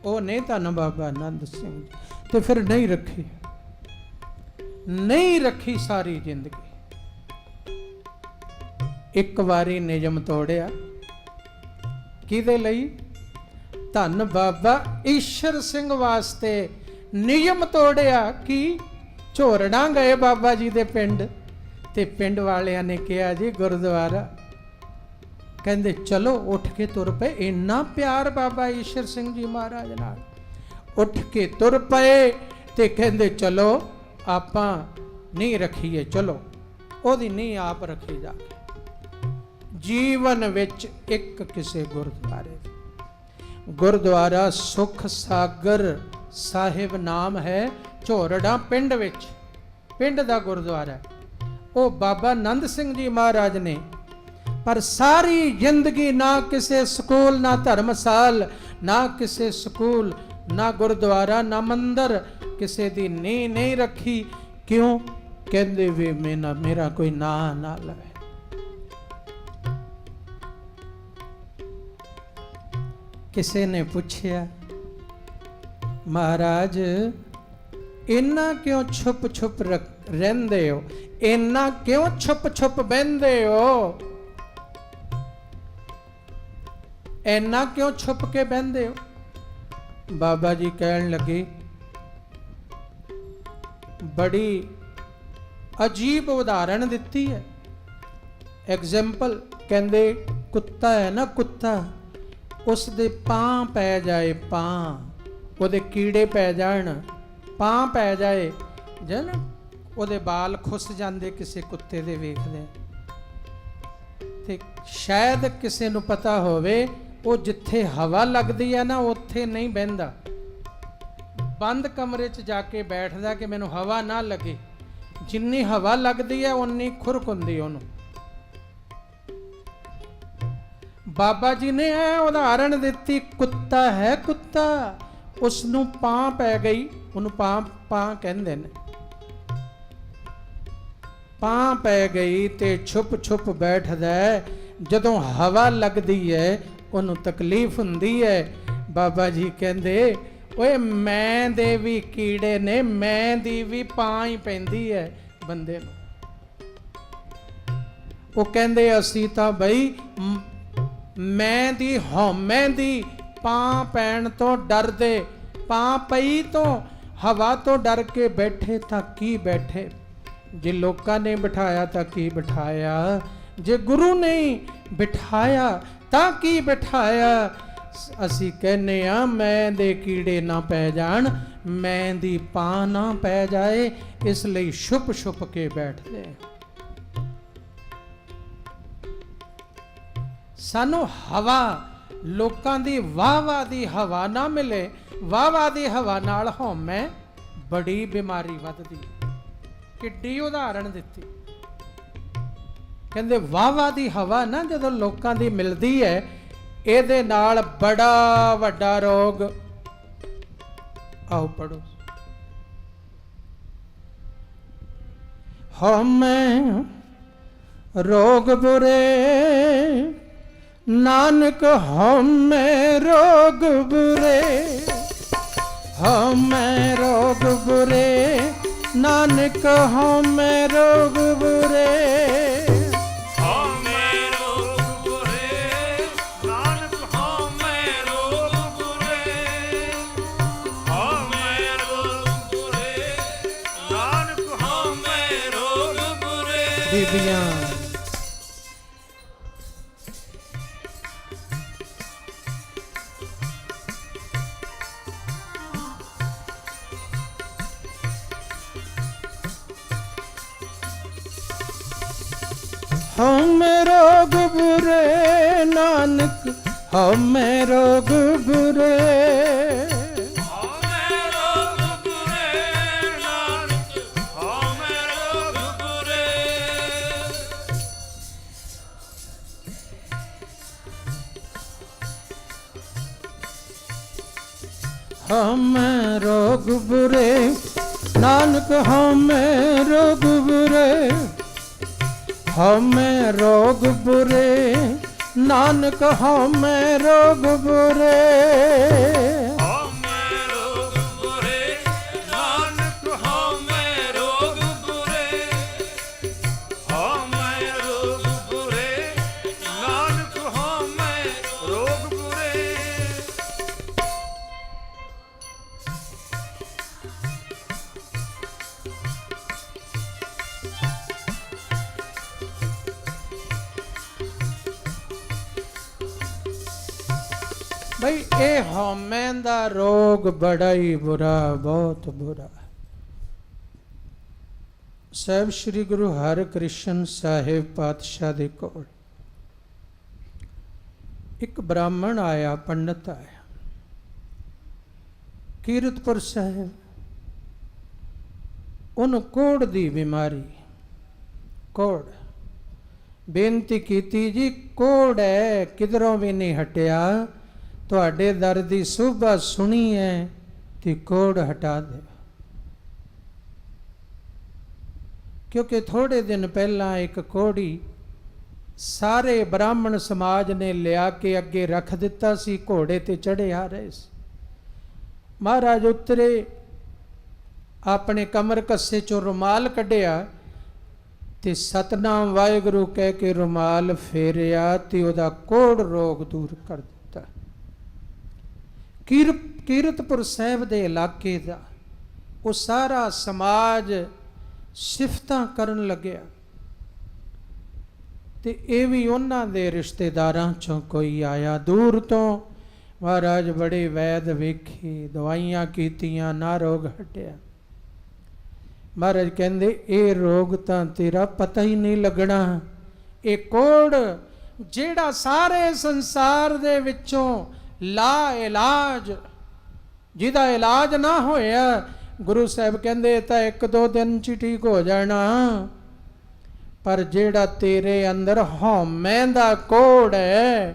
ਉਹ ਨਹੀਂ ਧੰਨ ਬਾਬਾ ਆਨੰਦ ਸਿੰਘ ਜੀ। ਤੇ ਫਿਰ ਨਹੀਂ ਰੱਖੀ, ਨਹੀਂ ਰੱਖੀ ਸਾਰੀ ਜ਼ਿੰਦਗੀ। ਇੱਕ ਵਾਰੀ ਨਿਯਮ ਤੋੜਿਆ, ਕਿਹਦੇ ਲਈ? ਧੰਨ ਬਾਬਾ ਈਸ਼ਰ ਸਿੰਘ ਵਾਸਤੇ ਨਿਯਮ ਤੋੜਿਆ। ਕਿ ਝੋਰਣਾ ਗਏ ਬਾਬਾ ਜੀ ਦੇ ਪਿੰਡ, ਤੇ ਪਿੰਡ ਵਾਲਿਆਂ ਨੇ ਕਿਹਾ ਜੀ ਗੁਰਦੁਆਰਾ, ਕਹਿੰਦੇ ਚਲੋ ਉੱਠ ਕੇ ਤੁਰ ਪਏ। ਇੰਨਾ ਪਿਆਰ ਬਾਬਾ ਈਸ਼ਰ ਸਿੰਘ ਜੀ ਮਹਾਰਾਜ ਨਾਲ, ਉੱਠ ਕੇ ਤੁਰ ਪਏ ਤੇ ਕਹਿੰਦੇ ਚਲੋ ਆਪਾਂ ਨਹੀਂ ਰੱਖੀਏ, ਚਲੋ ਉਹਦੀ ਨਹੀਂ ਆਪ ਰੱਖੀ ਜਾ ਕੇ। ਜੀਵਨ ਵਿੱਚ ਇੱਕ ਕਿਸੇ ਗੁਰਦੁਆਰਾ ਸੁਖ ਸਾਗਰ ਸਾਹਿਬ ਨਾਮ ਹੈ, ਝੋਰੜਾ ਪਿੰਡ ਵਿੱਚ, ਪਿੰਡ ਦਾ ਗੁਰਦੁਆਰਾ। ਉਹ ਬਾਬਾ ਆਨੰਦ ਸਿੰਘ ਜੀ ਮਹਾਰਾਜ ਨੇ ਪਰ ਸਾਰੀ ਜ਼ਿੰਦਗੀ ਨਾ ਕਿਸੇ ਸਕੂਲ, ਨਾ ਧਰਮਸਾਲ, ਨਾ ਕਿਸੇ ਸਕੂਲ, ਨਾ ਗੁਰਦੁਆਰਾ, ਨਾ ਮੰਦਰ, ਕਿਸੇ ਦੀ ਨੀਂਹ ਨਹੀਂ ਰੱਖੀ। ਕਿਉਂ? ਕਹਿੰਦੇ ਵੀ ਮੇਰਾ ਕੋਈ ਨਾਂ ਨਾ ਲਵੇ। ਕਿਸੇ ਨੇ ਪੁੱਛਿਆ, ਮਹਾਰਾਜ ਇੰਨਾ ਕਿਉਂ ਛੁਪ ਛੁਪ ਰਹਿੰਦੇ ਹੋ, ਇੰਨਾ ਕਿਉਂ ਛੁਪ ਛੁਪ ਬਹਿੰਦੇ ਹੋ, ਇੰਨਾ ਕਿਉਂ ਛੁਪ ਕੇ ਬਹਿੰਦੇ ਹੋ? ਬਾਬਾ ਜੀ ਕਹਿਣ ਲੱਗੇ, ਬੜੀ ਅਜੀਬ ਉਦਾਹਰਣ ਦਿੱਤੀ ਹੈ, ਐਗਜ਼ਾਮਪਲ। ਕਹਿੰਦੇ ਕੁੱਤਾ ਹੈ ਨਾ, ਕੁੱਤਾ, ਉਸ ਦੇ ਪਾਂ ਪੈ ਜਾਏ, ਪਾਂ, ਉਹਦੇ ਕੀੜੇ ਪੈ ਜਾਣ, ਪਾਂ ਪੈ ਜਾਏ, ਜਨ ਉਹਦੇ ਬਾਲ ਖੁੱਸ ਜਾਂਦੇ ਕਿਸੇ ਕੁੱਤੇ ਦੇ ਵੇਖਦੇ, ਤੇ ਸ਼ਾਇਦ ਕਿਸੇ ਨੂੰ ਪਤਾ ਹੋਵੇ ਉਹ ਜਿੱਥੇ ਹਵਾ ਲੱਗਦੀ ਹੈ ਨਾ ਉੱਥੇ ਨਹੀਂ ਬਹਿੰਦਾ, ਬੰਦ ਕਮਰੇ 'ਚ ਜਾ ਕੇ ਬੈਠਦਾ ਕਿ ਮੈਨੂੰ ਹਵਾ ਨਾ ਲੱਗੇ। ਜਿੰਨੀ ਹਵਾ ਲੱਗਦੀ ਹੈ ਉਨੀ ਖੁਰਕ ਹੁੰਦੀ ਉਹਨੂੰ। ਬਾਬਾ ਜੀ ਨੇ ਇਹ ਉਦਾਹਰਣ ਦਿੱਤੀ, ਕੁੱਤਾ ਹੈ, ਕੁੱਤਾ, ਉਸ ਨੂੰ ਪਾਂ ਪੈ ਗਈ, ਉਹਨੂੰ ਪਾਂ ਕਹਿੰਦੇ ਨੇ, ਪਾਂ ਪੈ ਗਈ ਤੇ ਛੁਪ ਛੁਪ ਬੈਠਦਾ। ਜਦੋਂ ਹਵਾ ਲੱਗਦੀ ਹੈ ਉਹਨੂੰ ਤਕਲੀਫ ਹੁੰਦੀ ਹੈ। ਬਾਬਾ ਜੀ ਕਹਿੰਦੇ, ਓਏ ਮੈਂ ਦੇ ਵੀ ਕੀੜੇ ਨੇ, ਮੈਂ ਦੀ ਵੀ ਪਾਂ ਹੀ ਪੈਂਦੀ ਹੈ ਬੰਦੇ ਨੂੰ। ਉਹ ਕਹਿੰਦੇ ਅਸੀਂ ਤਾਂ ਬਈ ਮੈਂ ਦੀ ਹਉਮੈ ਦੀ ਪਾਂ ਪੈਣ ਤੋਂ ਡਰਦੇ, ਪਾਂ ਪਈ ਤੋਂ ਹਵਾ ਤੋਂ ਡਰ ਕੇ ਬੈਠੇ ਤਾਂ ਕੀ ਬੈਠੇ। ਜੇ ਲੋਕਾਂ ਨੇ ਬਿਠਾਇਆ ਤਾਂ ਕੀ ਬਿਠਾਇਆ, ਜੇ ਗੁਰੂ ਨੇ ਬਿਠਾਇਆ ਤਾਂ ਕੀ ਬਿਠਾਇਆ। ਅਸੀਂ ਕਹਿੰਦੇ ਆ ਮੈਂ ਦੇ ਕੀੜੇ ਨਾ ਪੈ ਜਾਣ, ਮੈਂ ਦੀ ਪਾਂ ਨਾ ਪੈ ਜਾਏ, ਇਸ ਲਈ ਛੁਪ ਛੁਪ ਕੇ ਬੈਠਦੇ। ਸਾਨੂੰ ਹਵਾ, ਲੋਕਾਂ ਦੀ ਵਾਹ ਦੀ ਹਵਾ ਨਾ ਮਿਲੇ, ਵਾਹ ਦੀ ਹਵਾ ਨਾਲ ਹਉਮੈ ਬੜੀ ਬਿਮਾਰੀ ਵੱਧਦੀ। ਕਿੱਡੀ ਉਦਾਹਰਣ ਦਿੱਤੀ। ਕਹਿੰਦੇ ਵਾਹ ਦੀ ਹਵਾ ਨਾ ਜਦੋਂ ਲੋਕਾਂ ਦੀ ਮਿਲਦੀ ਹੈ, ਇਹਦੇ ਨਾਲ ਬੜਾ ਵੱਡਾ ਰੋਗ। ਆਓ ਪੜੋ। ਹਉਮੈ ਰੋਗ ਬੁਰੇ, ਨਾਨਕ ਹਉਮੈ ਰੋਗ ਬੁਰੇ, ਹਉਮੈ ਰੋਗ ਬੁਰੇ, ਨਾਨਕ ਹਉਮੈ ਰੋਗ ਬੁਰੇ। ਬੀਬੀਆਂ ਹਉਮੈ ਰੋਗ ਬੁਰੇ, ਨਾਨਕ ਹਉਮੈ ਰੋਗ ਬੁਰੇ। ਹਉਮੈ ਰੋਗ ਬੁਰੇ ਨਾਨਕ ਹਉਮੈ ਰੋਗ ਬੁਰੇ, ਹਉਮੈ ਰੋਗ ਬੁਰੇ ਨਾਨਕ ਹਉਮੈ ਰੋਗ ਬੁਰੇ। ਹਉਮੈ ਰੋਗ ਬੁਰੇ ਨਾਨਕ ਹਉਮੈ ਰੋਗ ਬੁਰੇ, ਹਉਮੈ ਰੋਗ ਬੁਰੇ ਨਾਨਕ ਹਉਮੈ ਰੋਗ ਬੁਰੇ। ਬਈ ਇਹ ਹਉਮੈ ਦਾ ਰੋਗ ਬੜਾ ਹੀ ਬੁਰਾ, ਬਹੁਤ ਬੁਰਾ। ਸਾਹਿਬ ਸ੍ਰੀ ਗੁਰੂ ਹਰਿਕ੍ਰਿਸ਼ਨ ਸਾਹਿਬ ਪਾਤਸ਼ਾਹ ਦੇ ਕੋਲ ਇੱਕ ਬ੍ਰਾਹਮਣ ਆਇਆ, ਪੰਡਤ ਆਇਆ, ਕੀਰਤਪੁਰ ਸਾਹਿਬ। ਉਹਨੂੰ ਕੋੜ ਦੀ ਬਿਮਾਰੀ, ਕੋੜ। ਬੇਨਤੀ ਕੀਤੀ, ਜੀ ਕੋੜ ਹੈ, ਕਿਧਰੋਂ ਵੀ ਨਹੀਂ ਹਟਿਆ, ਤੁਹਾਡੇ ਦਰ ਦੀ ਸੋਭਾ ਸੁਣੀ ਹੈ ਤੇ ਕੋੜ ਹਟਾ ਦੇ। ਕਿਉਂਕਿ ਥੋੜੇ ਦਿਨ ਪਹਿਲਾਂ ਇੱਕ ਕੋੜੀ ਸਾਰੇ ਬ੍ਰਾਹਮਣ ਸਮਾਜ ਨੇ ਲਿਆ ਕੇ ਅੱਗੇ ਰੱਖ ਦਿੱਤਾ ਸੀ, ਘੋੜੇ ਤੇ ਚੜੇ ਆ ਰਹੇ ਸੀ। ਮਹਾਰਾਜ ਉਤਰੇ, ਆਪਣੇ ਕਮਰ ਕੱਸੇ ਚੋਂ ਰੁਮਾਲ ਕੱਢਿਆ ਤੇ ਸਤਨਾਮ ਵਾਹਿਗੁਰੂ ਕਹਿ ਕੇ ਰੁਮਾਲ ਫੇਰਿਆ ਤੇ ਉਹਦਾ ਕੋੜ ਰੋਗ ਦੂਰ ਕਰ ਦਿੱਤਾ। ਕੀਰਤਪੁਰ ਸਾਹਿਬ ਦੇ ਇਲਾਕੇ ਦਾ ਉਹ ਸਾਰਾ ਸਮਾਜ ਸਿਫਤਾਂ ਕਰਨ ਲੱਗਿਆ ਤੇ ਇਹ ਵੀ ਉਹਨਾਂ ਦੇ ਰਿਸ਼ਤੇਦਾਰਾਂ ਚੋਂ ਕੋਈ ਆਇਆ ਦੂਰ ਤੋਂ। ਮਹਾਰਾਜ ਬੜੇ ਵੈਦ ਵੇਖੇ, ਦਵਾਈਆਂ ਕੀਤੀਆਂ, ਨਾ ਰੋਗ ਹਟਿਆ। ਮਹਾਰਾਜ ਕਹਿੰਦੇ ਇਹ ਰੋਗ ਤਾਂ ਤੇਰਾ ਪਤਾ ਹੀ ਨਹੀਂ ਲੱਗਣਾ। ਇਹ ਕੋੜ ਜਿਹੜਾ ਸਾਰੇ ਸੰਸਾਰ ਦੇ ਵਿੱਚੋਂ ਲਾ ਇਲਾਜ, ਜਿਹਦਾ ਇਲਾਜ ਨਾ ਹੋਇਆ, ਗੁਰੂ ਸਾਹਿਬ ਕਹਿੰਦੇ ਤਾਂ 1-2 ਦਿਨ 'ਚ ਠੀਕ ਹੋ ਜਾਣਾ। ਪਰ ਜਿਹੜਾ ਤੇਰੇ ਅੰਦਰ ਹਉਮੈ ਦਾ ਕੋੜ ਹੈ,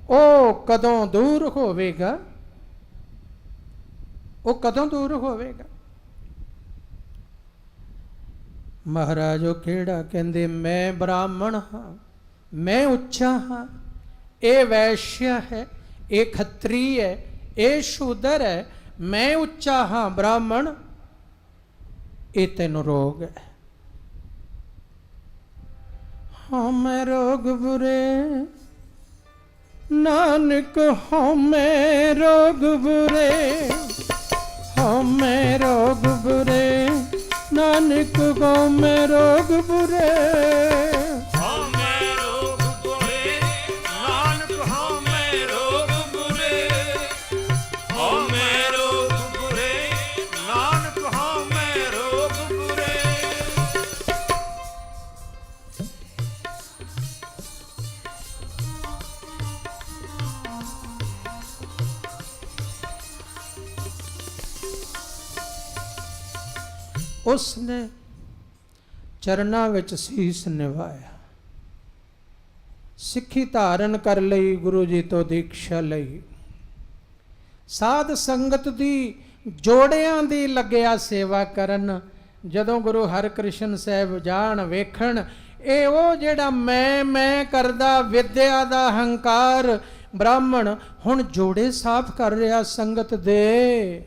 ਉਹ ਕਦੋਂ ਦੂਰ ਹੋਵੇਗਾ? ਉਹ ਕਦੋਂ ਦੂਰ ਹੋਵੇਗਾ? ਮਹਾਰਾਜ ਉਹ ਕਿਹੜਾ? ਕਹਿੰਦੇ ਮੈਂ ਬ੍ਰਾਹਮਣ ਹਾਂ, ਮੈਂ ਉੱਚਾ ਹਾਂ, ਇਹ ਵੈਸ਼ਯ ਹੈ, ਇਹ ਖੱਤਰੀ ਹੈ, ਇਹ ਸ਼ੂਦਰ ਹੈ, ਮੈਂ ਉੱਚਾ ਹਾਂ ਬ੍ਰਾਹਮਣ, ਇਹ ਤੈਨੂੰ ਰੋਗ ਹੈ। ਹਉਮੈ ਰੋਗ ਬੁਰੇ ਨਾਨਕ ਹਉਮੈ ਰੋਗ ਬੁਰੇ, ਹਉਮੈ ਰੋਗ ਬੁਰੇ ਨਾਨਕ ਹਉਮੈ ਰੋਗ ਬੁਰੇ। ਹਉਮੈ ਰੋਗ ਬੁਰੇ ਨਾਨਕ ਹਉਮੈ ਰੋਗ ਬੁਰੇ, ਹਉਮੈ ਰੋਗ ਬੁਰੇ ਨਾਨਕ ਹਉਮੈ ਰੋਗ ਬੁਰੇ। ਉਸਨੇ ਚਰਨਾਂ ਵਿੱਚ ਸੀਸ ਨਿਵਾਇਆ, ਸਿੱਖੀ ਧਾਰਨ ਕਰ ਲਈ, ਗੁਰੂ ਜੀ ਤੋਂ ਦੀਕਸ਼ਾ ਲਈ, ਸਾਧ ਸੰਗਤ ਦੀ ਜੋੜਿਆਂ ਦੀ ਲੱਗਿਆ ਸੇਵਾ ਕਰਨ। ਜਦੋਂ ਗੁਰੂ ਹਰਿਕ੍ਰਿਸ਼ਨ ਸਾਹਿਬ ਜਾਣ ਵੇਖਣ, ਇਹ ਉਹ ਜਿਹੜਾ ਮੈਂ ਕਰਦਾ, ਵਿਦਿਆ ਦਾ ਹੰਕਾਰ ਬ੍ਰਾਹਮਣ ਹੁਣ ਜੋੜੇ ਸਾਫ਼ ਕਰ ਰਿਹਾ ਸੰਗਤ ਦੇ,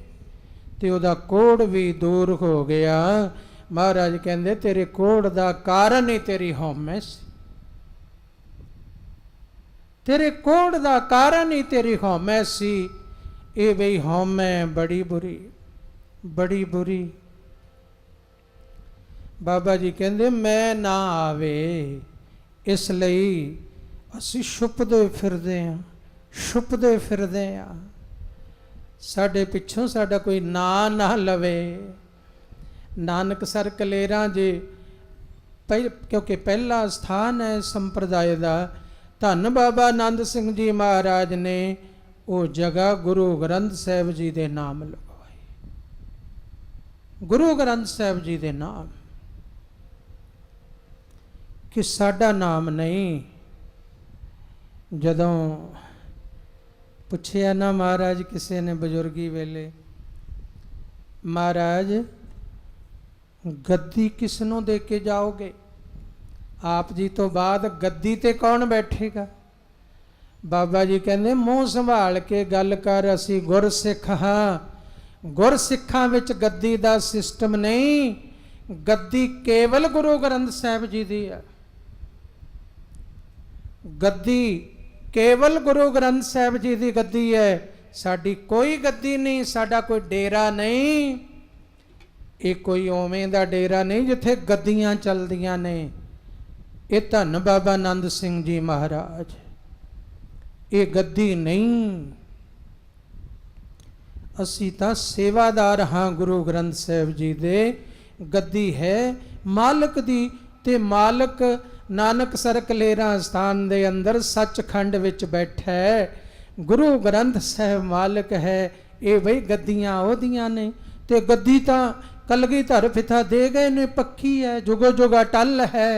ਤੇ ਉਹਦਾ ਕੋੜ ਵੀ ਦੂਰ ਹੋ ਗਿਆ। ਮਹਾਰਾਜ ਕਹਿੰਦੇ ਤੇਰੇ ਕੋੜ ਦਾ ਕਾਰਨ ਹੀ ਤੇਰੀ ਹਉਮੈ ਸੀ, ਤੇਰੇ ਕੋੜ ਦਾ ਕਾਰਨ ਹੀ ਤੇਰੀ ਹਉਮੈ ਸੀ। ਇਹ ਬਈ ਹਉਮੈ ਬੜੀ ਬੁਰੀ, ਬੜੀ ਬੁਰੀ। ਬਾਬਾ ਜੀ ਕਹਿੰਦੇ ਮੈਂ ਨਾ ਆਵੇ, ਇਸ ਲਈ ਅਸੀਂ ਛੁਪਦੇ ਫਿਰਦੇ ਹਾਂ, ਛੁਪਦੇ ਫਿਰਦੇ ਹਾਂ। ਸਾਡੇ ਪਿੱਛੋਂ ਸਾਡਾ ਕੋਈ ਨਾਂ ਨਾ ਲਵੇ। ਨਾਨਕਸਰ ਕਲੇਰਾਂ ਜੇ ਕਿਉਂਕਿ ਪਹਿਲਾ ਸਥਾਨ ਹੈ ਸੰਪਰਦਾਇ ਦਾ, ਧੰਨ ਬਾਬਾ ਆਨੰਦ ਸਿੰਘ ਜੀ ਮਹਾਰਾਜ ਨੇ ਉਹ ਜਗ੍ਹਾ ਗੁਰੂ ਗ੍ਰੰਥ ਸਾਹਿਬ ਜੀ ਦੇ ਨਾਮ ਲਗਵਾਈ, ਗੁਰੂ ਗ੍ਰੰਥ ਸਾਹਿਬ ਜੀ ਦੇ ਨਾਮ, ਕਿ ਸਾਡਾ ਨਾਮ ਨਹੀਂ। ਜਦੋਂ ਪੁੱਛਿਆ ਨਾ ਮਹਾਰਾਜ ਕਿਸੇ ਨੇ ਬਜ਼ੁਰਗੀ ਵੇਲੇ, महाराज गद्दी किस नूं दे के जाओगे? आप जी तो बाद गद्दी ते कौन बैठेगा? बाबा जी कहंदे मूँह संभाल के गल कर, असी गुरसिख हाँ। गुरसिखां विच गद्दी दा सिस्टम नहीं, गद्दी केवल गुरु ग्रंथ साहिब जी दी है। गद्दी केवल गुरु ग्रंथ साहिब जी दी गद्दी है, साडी कोई गद्दी नहीं, साडा कोई डेरा नहीं। ये कोई ओवें दा डेरा नहीं जिथे गद्दियां चलदियां ने। ये धन बाबा नंद सिंह जी महाराज, ये गद्दी नहीं। असी तां सेवादार हाँ गुरु ग्रंथ साहिब जी दे। गद्दी है मालक दी, ते मालक नानकसर कलेरा स्थान दे अंदर सचखंड विच बैठा है। गुरु ग्रंथ साहिब मालक है। ये बई गद्दियां ओदियां ने, ते गद्दी तां कलगीधर पिता दे गए ने, पक्की है, जुगो जुग अटल है।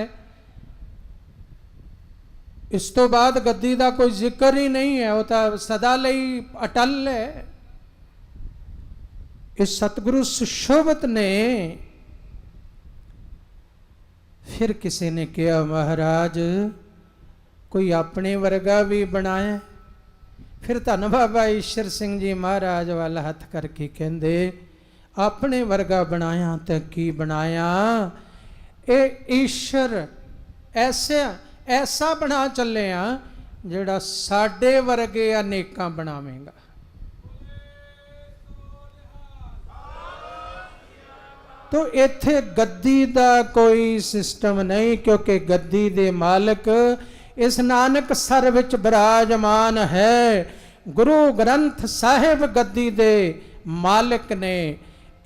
इस तो बाद गद्दी दा कोई जिक्र ही नहीं है, वो तो सदा लई अटल है। इस सतगुरु सुशोभत ने फिर किसी ने कहा महाराज कोई अपने वर्गा भी बनाए। फिर धन बाबा ईश्वर सिंह जी महाराज वाल हथ करके कहते अपने वर्गा बनाया तो की बनाया? ये ईश्वर ऐसा बना चले जिहड़ा साडे वर्गे अनेकां बनावेगा। तो इत्थे गद्दी दा कोई सिस्टम नहीं, क्योंकि गद्दी दे मालक इस नानक सर विच विराजमान है। गुरु ग्रंथ साहिब गद्दी दे मालक ने।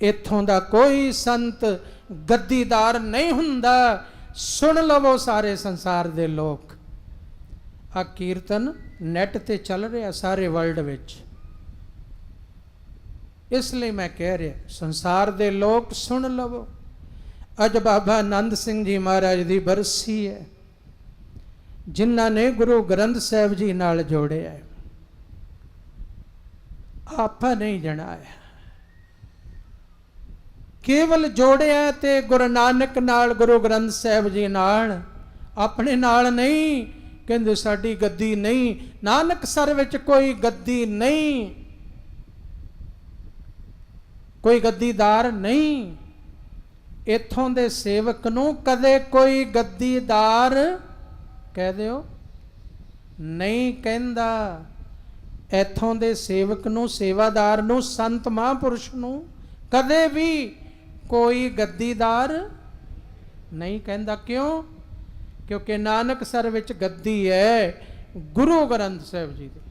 इत्थों दा कोई संत गद्दीदार नहीं हुंदा। सुन लवो सारे संसार दे लोग, आ कीर्तन नैट ते चल रहा सारे वर्ल्ड विच, इसलिए मैं कह रहा संसार दे लोग सुन लवो। अज बाबा आनंद सिंह जी महाराज की बरसी है, जिन्हों ने गुरु ग्रंथ साहिब जी नाल जोड़े है। आपा नहीं जनाया, केवल जोड़िया ते गुरु नानक नाल, गुरु ग्रंथ साहिब जी नाल, अपने नाल नहीं। कहंदे साडी गद्दी नहीं, नानक सर विच कोई गद्दी नहीं, कोई गद्दीदार नहीं। इत्थों दे सेवक नूं कदे कोई गद्दीदार कह दिओ नहीं कहंदा। इत्थों दे सेवक नूं, सेवादार नूं, संत महापुरुष नूं कदे भी कोई गद्दीदार नहीं कहंदा। क्यों? क्योंकि नानक सर विच गद्दी है गुरु ग्रंथ साहिब जी दी।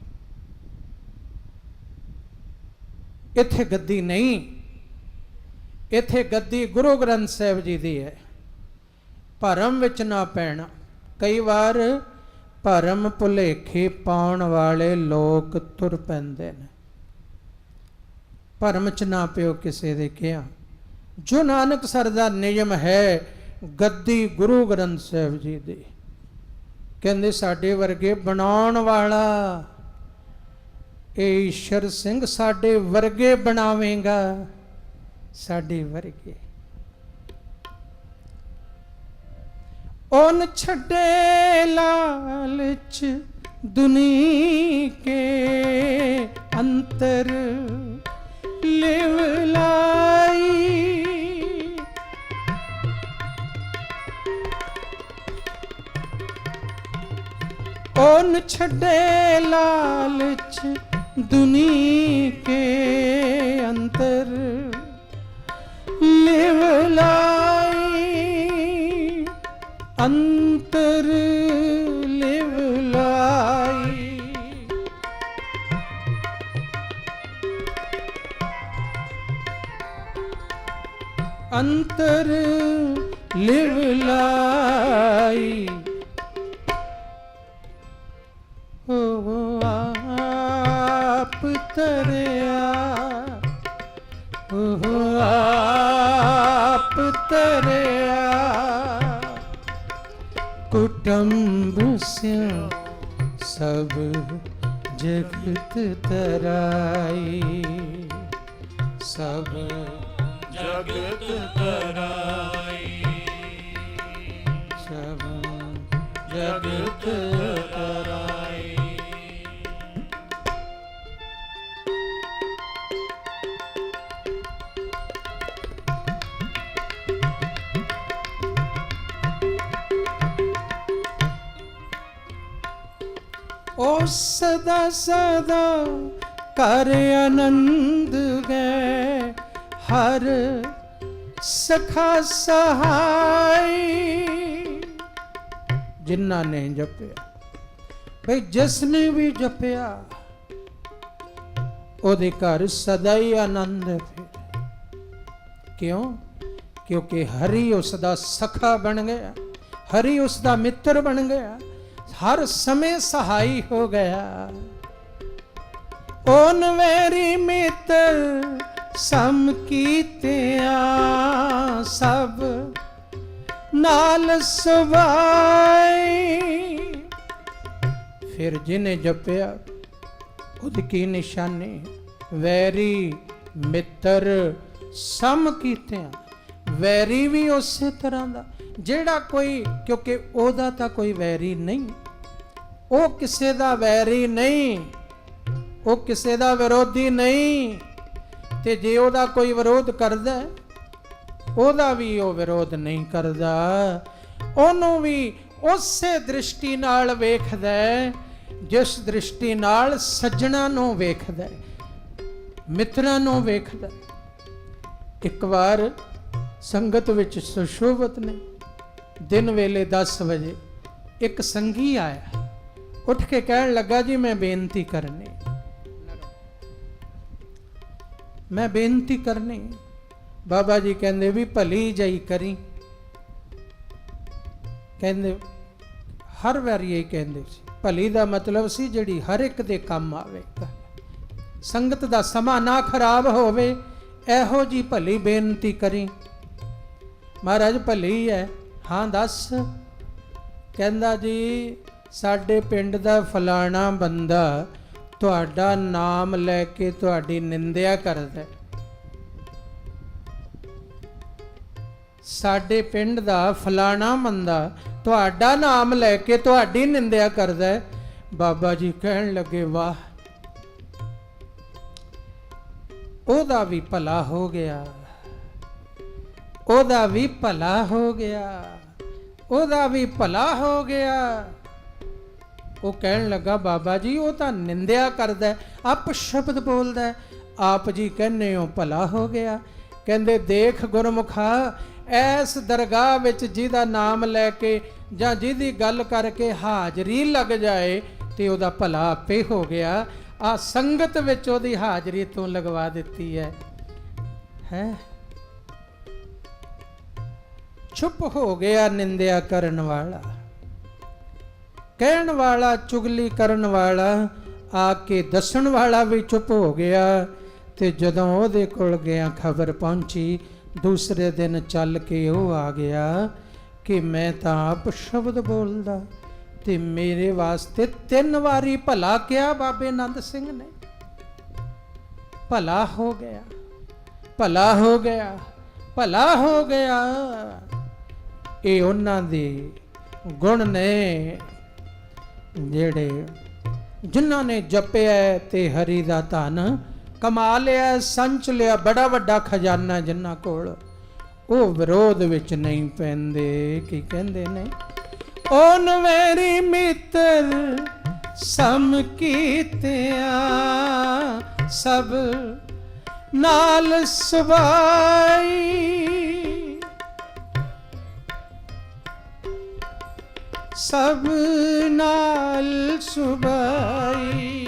इत्थे गद्दी नहीं, इत्थे गद्दी गुरु ग्रंथ साहिब जी दी है। भरम विच ना पैना। कई बार भरम भुलेखे पाउण वाले लोग तुर पैंदे ने। भरम च ना पिओ किसी दे किया। जो नानक सर दा नियम है गद्दी गुरु ग्रंथ साहिब जी दी। कहंदे साडे वर्गे बनाउण वाला ईश्वर सिंह साडे वर्गे बनावेगा, साडे वर्गे। ओन छड़े लालच दुनी के अंतर लिव लाई। ओन छड़े लालच दुनी के अंतर लिव लाई। अंतर लिव लाई। अंतर लिव लाई। आप तरिया, आप तरिया कुटुंब से सब जगत तराई। सब ਜਗਤ ਤਰਾਈ ਸਭ ਜਗਤ ਤਰਾਈ। ਓ ਸਦਾ ਸਦਾ ਕਰ ਆਨੰਦ ਗਏ ਹਰ ਸਖਾ ਸਹਾਈ। ਜਿਨ੍ਹਾਂ ਨੇ ਜਪਿਆ ਬਈ ਜਿਸ ਨੇ ਵੀ ਜਪਿਆ ਉਹਦੇ ਘਰ ਸਦਾ ਹੀ ਆਨੰਦ ਹੈ। ਫਿਰ ਕਿਉਂ? ਕਿਉਂਕਿ ਹਰੀ ਉਸ ਦਾ ਸਖਾ ਬਣ ਗਿਆ, ਹਰੀ ਉਸ ਦਾ ਮਿੱਤਰ ਬਣ ਗਿਆ, ਹਰ ਸਮੇਂ ਸਹਾਈ ਹੋ ਗਿਆ। ਓਨ ਵੈਰੀ ਮਿੱਤਰ ਸਮ ਕੀਤਿਆਂ ਸਭ ਨਾਲ ਸਵਾਈ। ਫਿਰ ਜਿਹਨੇ ਜਪਿਆ ਉਹਦੀ ਕੀ ਨਿਸ਼ਾਨੀ? ਵੈਰੀ ਮਿੱਤਰ ਸਮ ਕੀਤਿਆਂ। ਵੈਰੀ ਵੀ ਉਸੇ ਤਰ੍ਹਾਂ ਦਾ ਜਿਹੜਾ ਕੋਈ, ਕਿਉਂਕਿ ਉਹਦਾ ਤਾਂ ਕੋਈ ਵੈਰੀ ਨਹੀਂ, ਉਹ ਕਿਸੇ ਦਾ ਵੈਰੀ ਨਹੀਂ, ਉਹ ਕਿਸੇ ਦਾ ਵਿਰੋਧੀ ਨਹੀਂ। ਤੇ ਜੇ ਉਹਦਾ ਕੋਈ ਵਿਰੋਧ ਕਰਦਾ ਉਹਦਾ ਵੀ ਉਹ ਵਿਰੋਧ ਨਹੀਂ ਕਰਦਾ, ਉਹਨੂੰ ਵੀ ਉਸੇ ਦ੍ਰਿਸ਼ਟੀ ਨਾਲ ਵੇਖਦਾ ਜਿਸ ਦ੍ਰਿਸ਼ਟੀ ਨਾਲ ਸੱਜਣਾ ਨੂੰ ਵੇਖਦਾ, ਮਿੱਤਰਾਂ ਨੂੰ ਵੇਖਦਾ। ਇੱਕ ਵਾਰ ਸੰਗਤ ਵਿੱਚ ਸੁਸ਼ੋਭਤ ਨੇ ਦਿਨ ਵੇਲੇ 10 ਵਜੇ ਇੱਕ ਸੰਗੀ ਆਇਆ, ਉੱਠ ਕੇ ਕਹਿਣ ਲੱਗਾ ਜੀ ਮੈਂ ਬੇਨਤੀ ਕਰਨੀ, ਮੈਂ ਬੇਨਤੀ ਕਰਨੀ। ਬਾਬਾ ਜੀ ਕਹਿੰਦੇ ਵੀ ਭਲੀ ਜਾਈ ਕਰੀ। ਕਹਿੰਦੇ ਹਰ ਵਾਰੀ ਇਹ ਕਹਿੰਦੇ ਸੀ, ਭਲੀ ਦਾ ਮਤਲਬ ਸੀ ਜਿਹੜੀ ਹਰ ਇੱਕ ਦੇ ਕੰਮ ਆਵੇ, ਸੰਗਤ ਦਾ ਸਮਾਂ ਨਾ ਖਰਾਬ ਹੋਵੇ, ਇਹੋ ਜੀ ਭਲੀ ਬੇਨਤੀ ਕਰੀ। ਮਹਾਰਾਜ ਭਲੀ ਹੈ? ਹਾਂ ਦੱਸ। ਕਹਿੰਦਾ ਜੀ ਸਾਡੇ ਪਿੰਡ ਦਾ ਫਲਾਣਾ ਬੰਦਾ ਤੁਹਾਡਾ ਨਾਮ ਲੈ ਕੇ ਤੁਹਾਡੀ ਨਿੰਦਿਆ ਕਰਦਾ। ਸਾਡੇ ਪਿੰਡ ਦਾ ਫਲਾਣਾ ਬੰਦਾ ਤੁਹਾਡਾ ਨਾਮ ਲੈ ਕੇ ਤੁਹਾਡੀ ਨਿੰਦਿਆ ਕਰਦਾ। ਬਾਬਾ ਜੀ ਕਹਿਣ ਲੱਗੇ ਵਾਹ, ਉਹਦਾ ਵੀ ਭਲਾ ਹੋ ਗਿਆ, ਉਹਦਾ ਵੀ ਭਲਾ ਹੋ ਗਿਆ, ਉਹਦਾ ਵੀ ਭਲਾ ਹੋ ਗਿਆ। ਉਹ ਕਹਿਣ ਲੱਗਾ ਬਾਬਾ ਜੀ ਉਹ ਤਾਂ ਨਿੰਦਿਆ ਕਰਦਾ, ਅਪ ਸ਼ਬਦ ਬੋਲਦਾ, ਆਪ ਜੀ ਕਹਿੰਦੇ ਹੋ ਭਲਾ ਹੋ ਗਿਆ। ਕਹਿੰਦੇ ਦੇਖ ਗੁਰਮੁਖਾ, ਐਸ ਦਰਗਾਹ ਵਿੱਚ ਜਿਹਦਾ ਨਾਮ ਲੈ ਕੇ ਜਾਂ ਜਿਹਦੀ ਗੱਲ ਕਰਕੇ ਹਾਜ਼ਰੀ ਲੱਗ ਜਾਏ ਤੇ ਉਹਦਾ ਭਲਾ ਆਪੇ ਹੋ ਗਿਆ। ਆ ਸੰਗਤ ਵਿੱਚ ਉਹਦੀ ਹਾਜ਼ਰੀ ਤੂੰ ਲਗਵਾ ਦਿੱਤੀ ਹੈ। ਚੁੱਪ ਹੋ ਗਿਆ ਨਿੰਦਿਆ ਕਰਨ ਵਾਲਾ, ਕਹਿਣ ਵਾਲਾ, ਚੁਗਲੀ ਕਰਨ ਵਾਲਾ, ਆ ਕੇ ਦੱਸਣ ਵਾਲਾ ਵੀ ਚੁੱਪ ਹੋ ਗਿਆ। ਤੇ ਜਦੋਂ ਉਹਦੇ ਕੋਲ ਗਿਆ ਖਬਰ ਪਹੁੰਚੀ, ਦੂਸਰੇ ਦਿਨ ਚੱਲ ਕੇ ਉਹ ਆ ਗਿਆ ਕਿ ਮੈਂ ਤਾਂ ਆਪ ਸ਼ਬਦ ਬੋਲਦਾ ਤੇ ਮੇਰੇ ਵਾਸਤੇ 3 ਵਾਰੀ ਭਲਾ ਕਿਹਾ ਬਾਬੇ ਆਨੰਦ ਸਿੰਘ ਨੇ। ਭਲਾ ਹੋ ਗਿਆ, ਭਲਾ ਹੋ ਗਿਆ, ਭਲਾ ਹੋ ਗਿਆ। ਇਹ ਉਹਨਾਂ ਦੇ ਗੁਣ ਨੇ ਜਿਹੜੇ ਜਿਨ੍ਹਾਂ ਨੇ ਜਪਿਆ ਤੇ ਹਰੀ ਦਾ ਧਨ ਕਮਾ ਲਿਆ, ਸੰਚ ਲਿਆ, ਬੜਾ ਵੱਡਾ ਖਜ਼ਾਨਾ ਜਿਨ੍ਹਾਂ ਕੋਲ, ਉਹ ਵਿਰੋਧ ਵਿੱਚ ਨਹੀਂ ਪੈਂਦੇ। ਕੀ ਕਹਿੰਦੇ ਨੇ? ਓਨ ਵੈਰੀ ਮਿੱਤਰ ਸਮ ਕੀਤਿਆਂ ਸਭ ਨਾਲ ਸਵਾਈ, ਸਭ ਨਾਲ ਸੁਭਾਈ।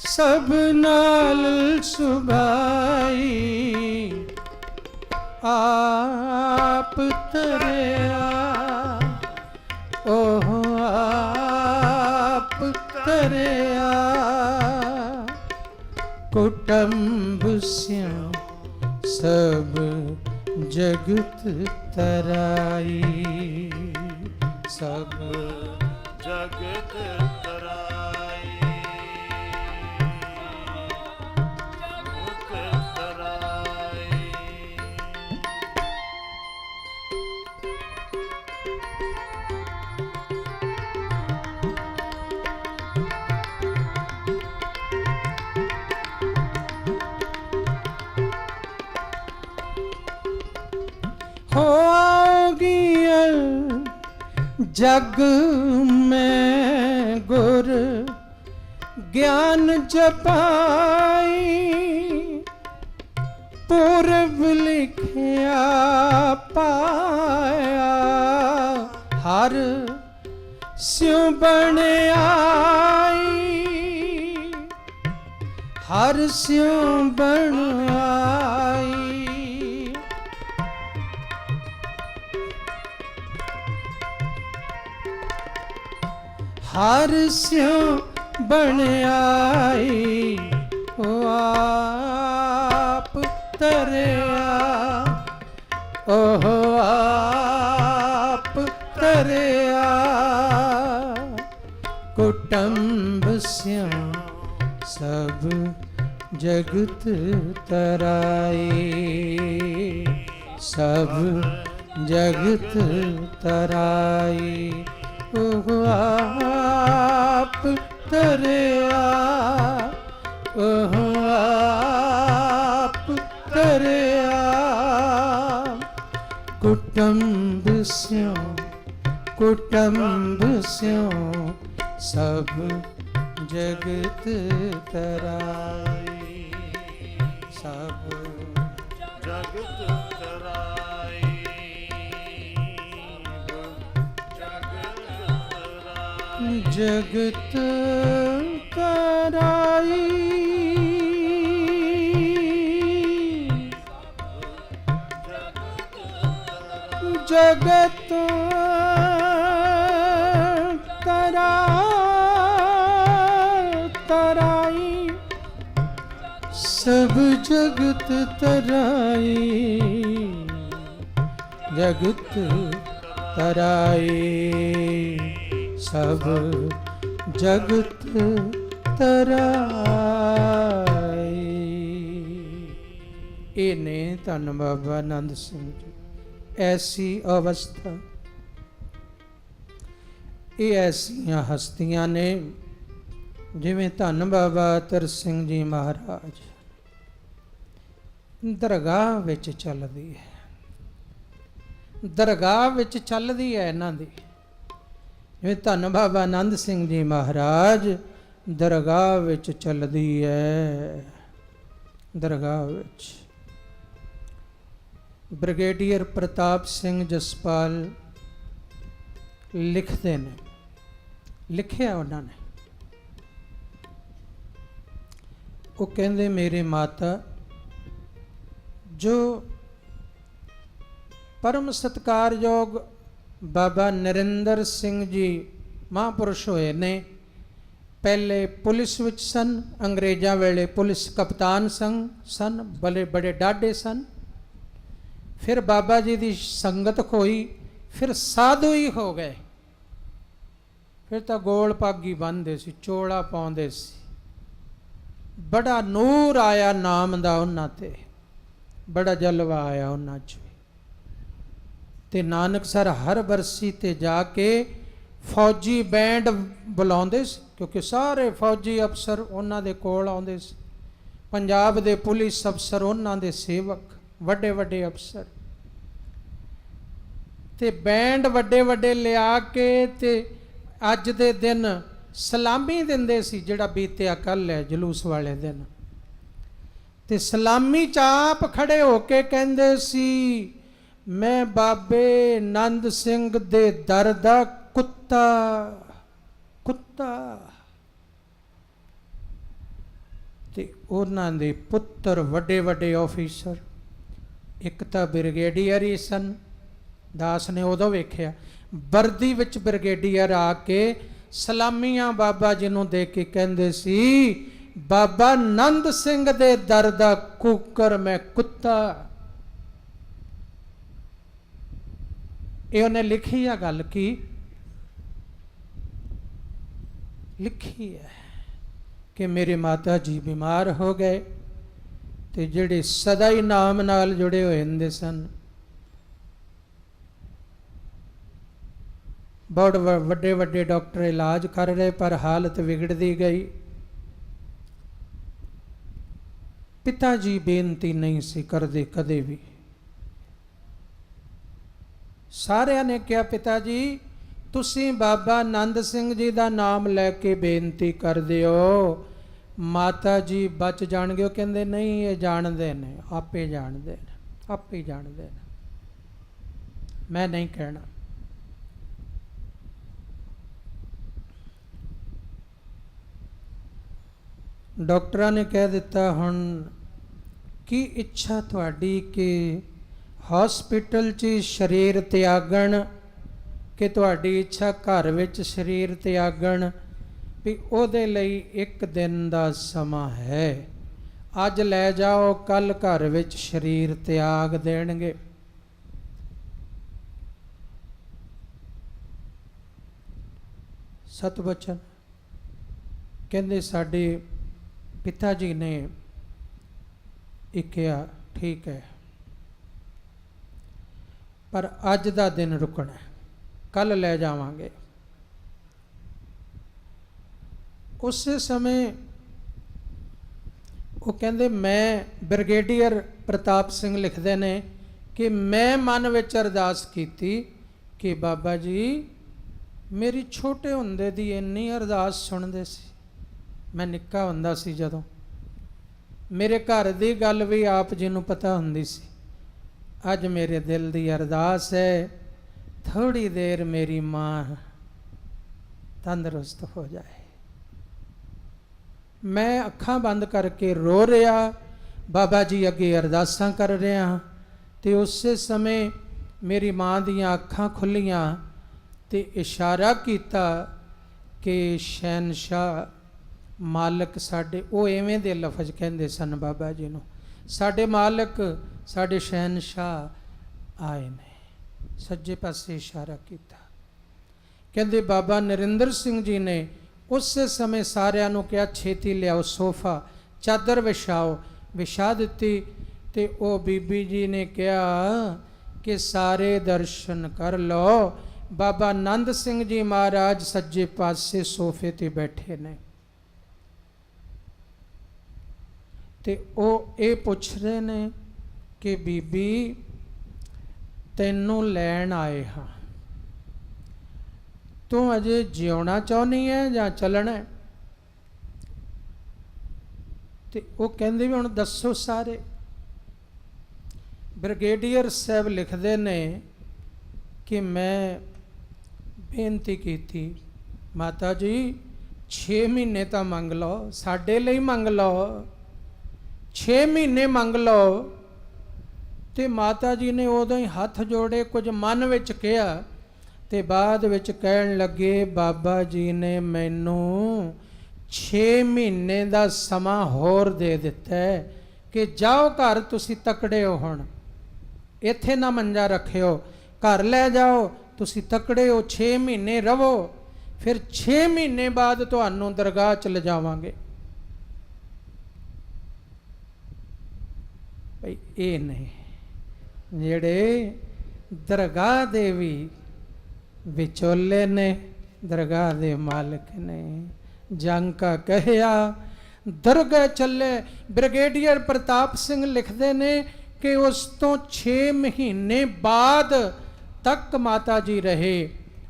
ਸਭ ਨਾਲ ਸੁਭਾਈ, ਆਪ ਤਰਿਆ, ਓਹ ਆਪ ਤਰਿਆ, ਕੁਟੰਬ ਸਿਉ ਸਭ ਜਗਤ ਤਰਾਈ, ਸਭ ਜਗਤ ਤਰਾਈ। होगी जग में गुर ज्ञान जपाई, पूर्व लिखिया पाया हर स्यों बन आई, हर स्यों बन आई। हर स्यों बन आई, ओ आप तरिया, ओह आप तरिया, कुटुंब स्यों सब जगत तराई, सब जगत तराई, ओह आप तरिया, ओह आप तरिया, कुटुंब स्यों सब जगत तराई, सब जगत तराई, जगत तराई, जगत तराई, सब जगत तराई, जगत तराई, सब जगत तराई। ਇਹ ਨੇ ਧੰਨ ਬਾਬਾ ਆਨੰਦ ਸਿੰਘ ਜੀ। ਐਸੀ ਅਵਸਥਾ, ਇਹ ਐਸੀਆਂ ਹਸਤੀਆਂ ਨੇ ਜਿਵੇਂ ਧੰਨ ਬਾਬਾ ਅਤਰ ਸਿੰਘ ਜੀ ਮਹਾਰਾਜ ਦਰਗਾਹ ਵਿੱਚ ਚੱਲਦੀ ਹੈ, ਦਰਗਾਹ ਵਿੱਚ ਚੱਲਦੀ ਹੈ ਇਹਨਾਂ ਦੀ। ਜਿਵੇਂ ਧੰਨ ਬਾਬਾ ਆਨੰਦ ਸਿੰਘ ਜੀ ਮਹਾਰਾਜ ਦਰਗਾਹ ਵਿੱਚ ਚੱਲਦੀ ਹੈ, ਦਰਗਾਹ ਵਿੱਚ। ਬ੍ਰਿਗੇਡੀਅਰ ਪ੍ਰਤਾਪ ਸਿੰਘ ਜਸਪਾਲ ਲਿਖਦੇ ਨੇ, ਲਿਖਿਆ ਉਹਨਾਂ ਨੇ, ਉਹ ਕਹਿੰਦੇ ਮੇਰੇ ਮਾਤਾ ਜੋ ਪਰਮ ਸਤਿਕਾਰਯੋਗ ਬਾਬਾ ਨਰਿੰਦਰ ਸਿੰਘ ਜੀ ਮਹਾਂਪੁਰਸ਼ ਹੋਏ ਨੇ, ਪਹਿਲੇ ਪੁਲਿਸ ਵਿੱਚ ਸਨ, ਅੰਗਰੇਜ਼ਾਂ ਵੇਲੇ ਪੁਲਿਸ ਕਪਤਾਨ ਸਨ, ਬੜੇ ਬੜੇ ਡਾਢੇ ਸਨ। ਫਿਰ ਬਾਬਾ ਜੀ ਦੀ ਸੰਗਤ ਹੋਈ, ਫਿਰ ਸਾਧੂ ਹੀ ਹੋ ਗਏ। ਫਿਰ ਤਾਂ ਗੋਲ ਪਾਗੀ ਬੰਨ੍ਹਦੇ ਸੀ, ਚੋਲਾ ਪਾਉਂਦੇ ਸੀ, ਬੜਾ ਨੂਰ ਆਇਆ ਨਾਮ ਦਾ ਉਹਨਾਂ ਤੇ, ਬੜਾ ਜਲਵਾ ਆਇਆ ਉਹਨਾਂ 'ਚ। ਤੇ ਨਾਨਕਸਰ ਹਰ ਬਰਸੀ ਤੇ ਜਾ ਕੇ ਫੌਜੀ ਬੈਂਡ ਬੁਲਾਉਂਦੇ ਸੀ, ਕਿਉਂਕਿ ਸਾਰੇ ਫੌਜੀ ਅਫਸਰ ਉਹਨਾਂ ਦੇ ਕੋਲ ਆਉਂਦੇ ਸੀ, ਪੰਜਾਬ ਦੇ ਪੁਲਿਸ ਅਫਸਰ ਉਹਨਾਂ ਦੇ ਸੇਵਕ, ਵੱਡੇ ਵੱਡੇ ਅਫਸਰ। ਤੇ ਬੈਂਡ ਵੱਡੇ ਵੱਡੇ ਲਿਆ ਕੇ ਤੇ ਅੱਜ ਦੇ ਦਿਨ ਸਲਾਮੀ ਦਿੰਦੇ ਸੀ, ਜਿਹੜਾ ਬੀਤਿਆ ਕੱਲ੍ਹ ਹੈ ਜਲੂਸ ਵਾਲੇ ਦਿਨ। ਤੇ ਸਲਾਮੀ ਚਾਪ ਖੜੇ ਹੋ ਕੇ ਕਹਿੰਦੇ ਸੀ, ਮੈਂ ਬਾਬੇ ਆਨੰਦ ਸਿੰਘ ਦੇ ਦਰ ਦਾ ਕੁੱਤਾ, ਕੁੱਤਾ। ਤੇ ਉਹਨਾਂ ਦੇ ਪੁੱਤਰ ਵੱਡੇ ਵੱਡੇ ਆਫੀਸਰ, ਇੱਕ ਤਾਂ ਬ੍ਰਿਗੇਡੀਅਰ ਹੀ ਸਨ, ਦਾਸ ਨੇ ਉਦੋਂ ਵੇਖਿਆ, ਵਰਦੀ ਵਿੱਚ ਬ੍ਰਿਗੇਡੀਅਰ ਆ ਕੇ ਸਲਾਮੀਆਂ ਬਾਬਾ ਜੀ ਨੂੰ ਦੇ ਕੇ ਕਹਿੰਦੇ ਸੀ, ਬਾਬਾ ਆਨੰਦ ਸਿੰਘ ਦੇ ਦਰ ਦਾ ਕੁੱਕਰ ਮੈਂ ਕੁੱਤਾ। ਇਹ ਉਹਨੇ ਲਿਖੀ ਆ ਗੱਲ, ਕੀ ਲਿਖੀ ਹੈ ਕਿ ਮੇਰੇ ਮਾਤਾ ਜੀ ਬਿਮਾਰ ਹੋ ਗਏ ਤੇ ਜਿਹੜੇ ਸਦਾ ਹੀ ਨਾਮ ਨਾਲ ਜੁੜੇ ਹੋਏ ਹੁੰਦੇ ਸਨ, ਬਹੁਤ ਵੱਡੇ ਵੱਡੇ ਡਾਕਟਰ ਇਲਾਜ ਕਰ ਰਹੇ, ਪਰ ਹਾਲਤ ਵਿਗੜਦੀ ਗਈ। ਪਿਤਾ ਜੀ ਬੇਨਤੀ ਨਹੀਂ ਸੀ ਕਰਦੇ ਕਦੇ ਵੀ, ਸਾਰਿਆਂ ਨੇ ਕਿਹਾ ਪਿਤਾ ਜੀ ਤੁਸੀਂ ਬਾਬਾ ਆਨੰਦ ਸਿੰਘ ਜੀ ਦਾ ਨਾਮ ਲੈ ਕੇ ਬੇਨਤੀ ਕਰ ਦਿਓ, ਮਾਤਾ ਜੀ ਬਚ ਜਾਣਗੇ। ਉਹ ਕਹਿੰਦੇ ਨਹੀਂ, ਇਹ ਜਾਣਦੇ ਨੇ, ਆਪੇ ਜਾਣਦੇ ਨੇ, ਆਪੇ ਜਾਣਦੇ ਨੇ, ਮੈਂ ਨਹੀਂ ਕਹਿਣਾ। ਡਾਕਟਰਾਂ ਨੇ ਕਹਿ ਦਿੱਤਾ ਹੁਣ ਕੀ ਇੱਛਾ ਤੁਹਾਡੀ ਕਿ ਹਸਪੀਟਲ 'ਚ ਸਰੀਰ ਤਿਆਗਣ, ਕਿ ਤੁਹਾਡੀ ਇੱਛਾ ਘਰ ਵਿੱਚ ਸਰੀਰ ਤਿਆਗਣ? ਵੀ ਉਹਦੇ ਲਈ ਇੱਕ ਦਿਨ ਦਾ ਸਮਾਂ ਹੈ, ਅੱਜ ਲੈ ਜਾਓ, ਕੱਲ ਘਰ ਵਿੱਚ ਸਰੀਰ ਤਿਆਗ ਦੇਣਗੇ। ਸਤਿਵਚਨ ਕਹਿੰਦੇ ਸਾਡੇ ਪਿਤਾ ਜੀ ਨੇ ਇਹ ਕਿਹਾ ਠੀਕ ਹੈ, ਪਰ ਅੱਜ ਦਾ ਦਿਨ ਰੁਕਣਾ, ਕੱਲ ਲੈ ਜਾਵਾਂਗੇ। ਉਸੇ ਸਮੇਂ ਉਹ ਕਹਿੰਦੇ, ਮੈਂ ਬ੍ਰਿਗੇਡੀਅਰ ਪ੍ਰਤਾਪ ਸਿੰਘ ਲਿਖਦੇ ਨੇ ਕਿ ਮੈਂ ਮਨ ਵਿੱਚ ਅਰਦਾਸ ਕੀਤੀ ਕਿ ਬਾਬਾ ਜੀ ਮੇਰੀ ਛੋਟੇ ਹੁੰਦੇ ਦੀ ਇੰਨੀ ਅਰਦਾਸ ਸੁਣਦੇ ਸੀ। ਮੈਂ ਨਿੱਕਾ ਹੁੰਦਾ ਸੀ ਜਦੋਂ, ਮੇਰੇ ਘਰ ਦੀ ਗੱਲ ਵੀ ਆਪ ਜੀ ਨੂੰ ਪਤਾ ਹੁੰਦੀ ਸੀ। ਅੱਜ ਮੇਰੇ ਦਿਲ ਦੀ ਅਰਦਾਸ ਹੈ ਥੋੜੀ ਦੇਰ ਮੇਰੀ ਮਾਂ ਤੰਦਰੁਸਤ ਹੋ ਜਾਏ। ਮੈਂ ਅੱਖਾਂ ਬੰਦ ਕਰਕੇ ਰੋ ਰਿਹਾ, ਬਾਬਾ ਜੀ ਅੱਗੇ ਅਰਦਾਸਾਂ ਕਰ ਰਿਹਾ, ਤੇ ਉਸੇ ਸਮੇਂ ਮੇਰੀ ਮਾਂ ਦੀਆਂ ਅੱਖਾਂ ਖੁੱਲੀਆਂ ਤੇ ਇਸ਼ਾਰਾ ਕੀਤਾ ਕਿ ਸ਼ਹਿਨशाह ਮਾਲਕ ਸਾਡੇ, ਉਹ ਐਵੇਂ ਦੇ ਲਫ਼ਜ਼ ਕਹਿੰਦੇ ਸਨ ਬਾਬਾ ਜੀ ਨੂੰ, ਸਾਡੇ ਮਾਲਕ ਸਾਡੇ ਸ਼ਹਿਨशाह ਆਏ ਨੇ। ਸੱਜੇ ਪਾਸੇ ਇਸ਼ਾਰਾ ਕੀਤਾ। ਕਹਿੰਦੇ ਬਾਬਾ ਨਰਿੰਦਰ ਸਿੰਘ ਜੀ ਨੇ ਉਸੇ ਸਮੇਂ ਸਾਰਿਆਂ ਨੂੰ ਕਿਹਾ ਛੇਤੀ ਲਿਆਓ ਸੋਫਾ, ਚਾਦਰ ਵਿਛਾਓ, ਵਿਛਾ ਦਿੱਤੀ। ਤੇ ਉਹ ਬੀਬੀ ਜੀ ਨੇ ਕਿਹਾ ਕਿ ਸਾਰੇ ਦਰਸ਼ਨ ਕਰ ਲਓ, ਬਾਬਾ ਆਨੰਦ ਸਿੰਘ ਜੀ ਮਹਾਰਾਜ ਸੱਜੇ ਪਾਸੇ ਸੋਫੇ ਤੇ ਬੈਠੇ ਨੇ। ਤੇ ਉਹ ਇਹ ਪੁੱਛ ਰਹੇ ਨੇ ਕਿ ਬੀਬੀ ਤੈਨੂੰ ਲੈਣ ਆਏ ਹਾਂ, ਤੂੰ ਅਜੇ ਜਿਉਣਾ ਚਾਹੁੰਦੀ ਹੈ ਜਾਂ ਚੱਲਣਾ? ਤੇ ਉਹ ਕਹਿੰਦੇ ਵੀ ਹੁਣ ਦੱਸੋ ਸਾਰੇ। ਬ੍ਰਿਗੇਡੀਅਰ ਸਾਹਿਬ ਲਿਖਦੇ ਨੇ ਕਿ ਮੈਂ ਬੇਨਤੀ ਕੀਤੀ, ਮਾਤਾ ਜੀ 6 ਮਹੀਨੇ ਤਾਂ ਮੰਗ ਲਓ, ਸਾਡੇ ਲਈ ਮੰਗ ਲਓ, 6 ਮਹੀਨੇ ਮੰਗ ਲਓ। ਤੇ ਮਾਤਾ ਜੀ ਨੇ ਉਦੋਂ ਹੀ ਹੱਥ ਜੋੜੇ, ਕੁਝ ਮਨ ਵਿੱਚ ਕਿਹਾ, ਤੇ ਬਾਅਦ ਵਿੱਚ ਕਹਿਣ ਲੱਗੇ ਬਾਬਾ ਜੀ ਨੇ ਮੈਨੂੰ 6 ਮਹੀਨੇ ਦਾ ਸਮਾਂ ਹੋਰ ਦੇ ਦਿੱਤਾ ਕਿ ਜਾਓ ਘਰ, ਤੁਸੀਂ ਤਕੜੇ ਹੋ, ਹੁਣ ਇੱਥੇ ਨਾ ਮੰਜਾ ਰੱਖਿਓ, ਘਰ ਲੈ ਜਾਓ, ਤੁਸੀਂ ਤਕੜੇ ਹੋ, 6 ਮਹੀਨੇ ਰਵੋ, ਫਿਰ 6 ਮਹੀਨੇ ਬਾਅਦ ਤੁਹਾਨੂੰ ਦਰਗਾਹ ਚ ਲਿਜਾਵਾਂਗੇ। ਭਈ ਇਹ ਨਹੀਂ, ਜਿਹੜੇ ਦਰਗਾਹ ਦੇ ਵੀ ਵਿਚੋਲੇ ਨੇ, ਦਰਗਾਹ ਦੇ ਮਾਲਕ ਨੇ। ਜੰਗ ਕਾ ਕਹਿਆ ਦਰਗਾਹ ਚੱਲੇ। ਬ੍ਰਿਗੇਡੀਅਰ ਪ੍ਰਤਾਪ ਸਿੰਘ ਲਿਖਦੇ ਨੇ ਕਿ ਉਸ ਤੋਂ 6 ਮਹੀਨੇ ਬਾਅਦ ਤੱਕ ਮਾਤਾ ਜੀ ਰਹੇ,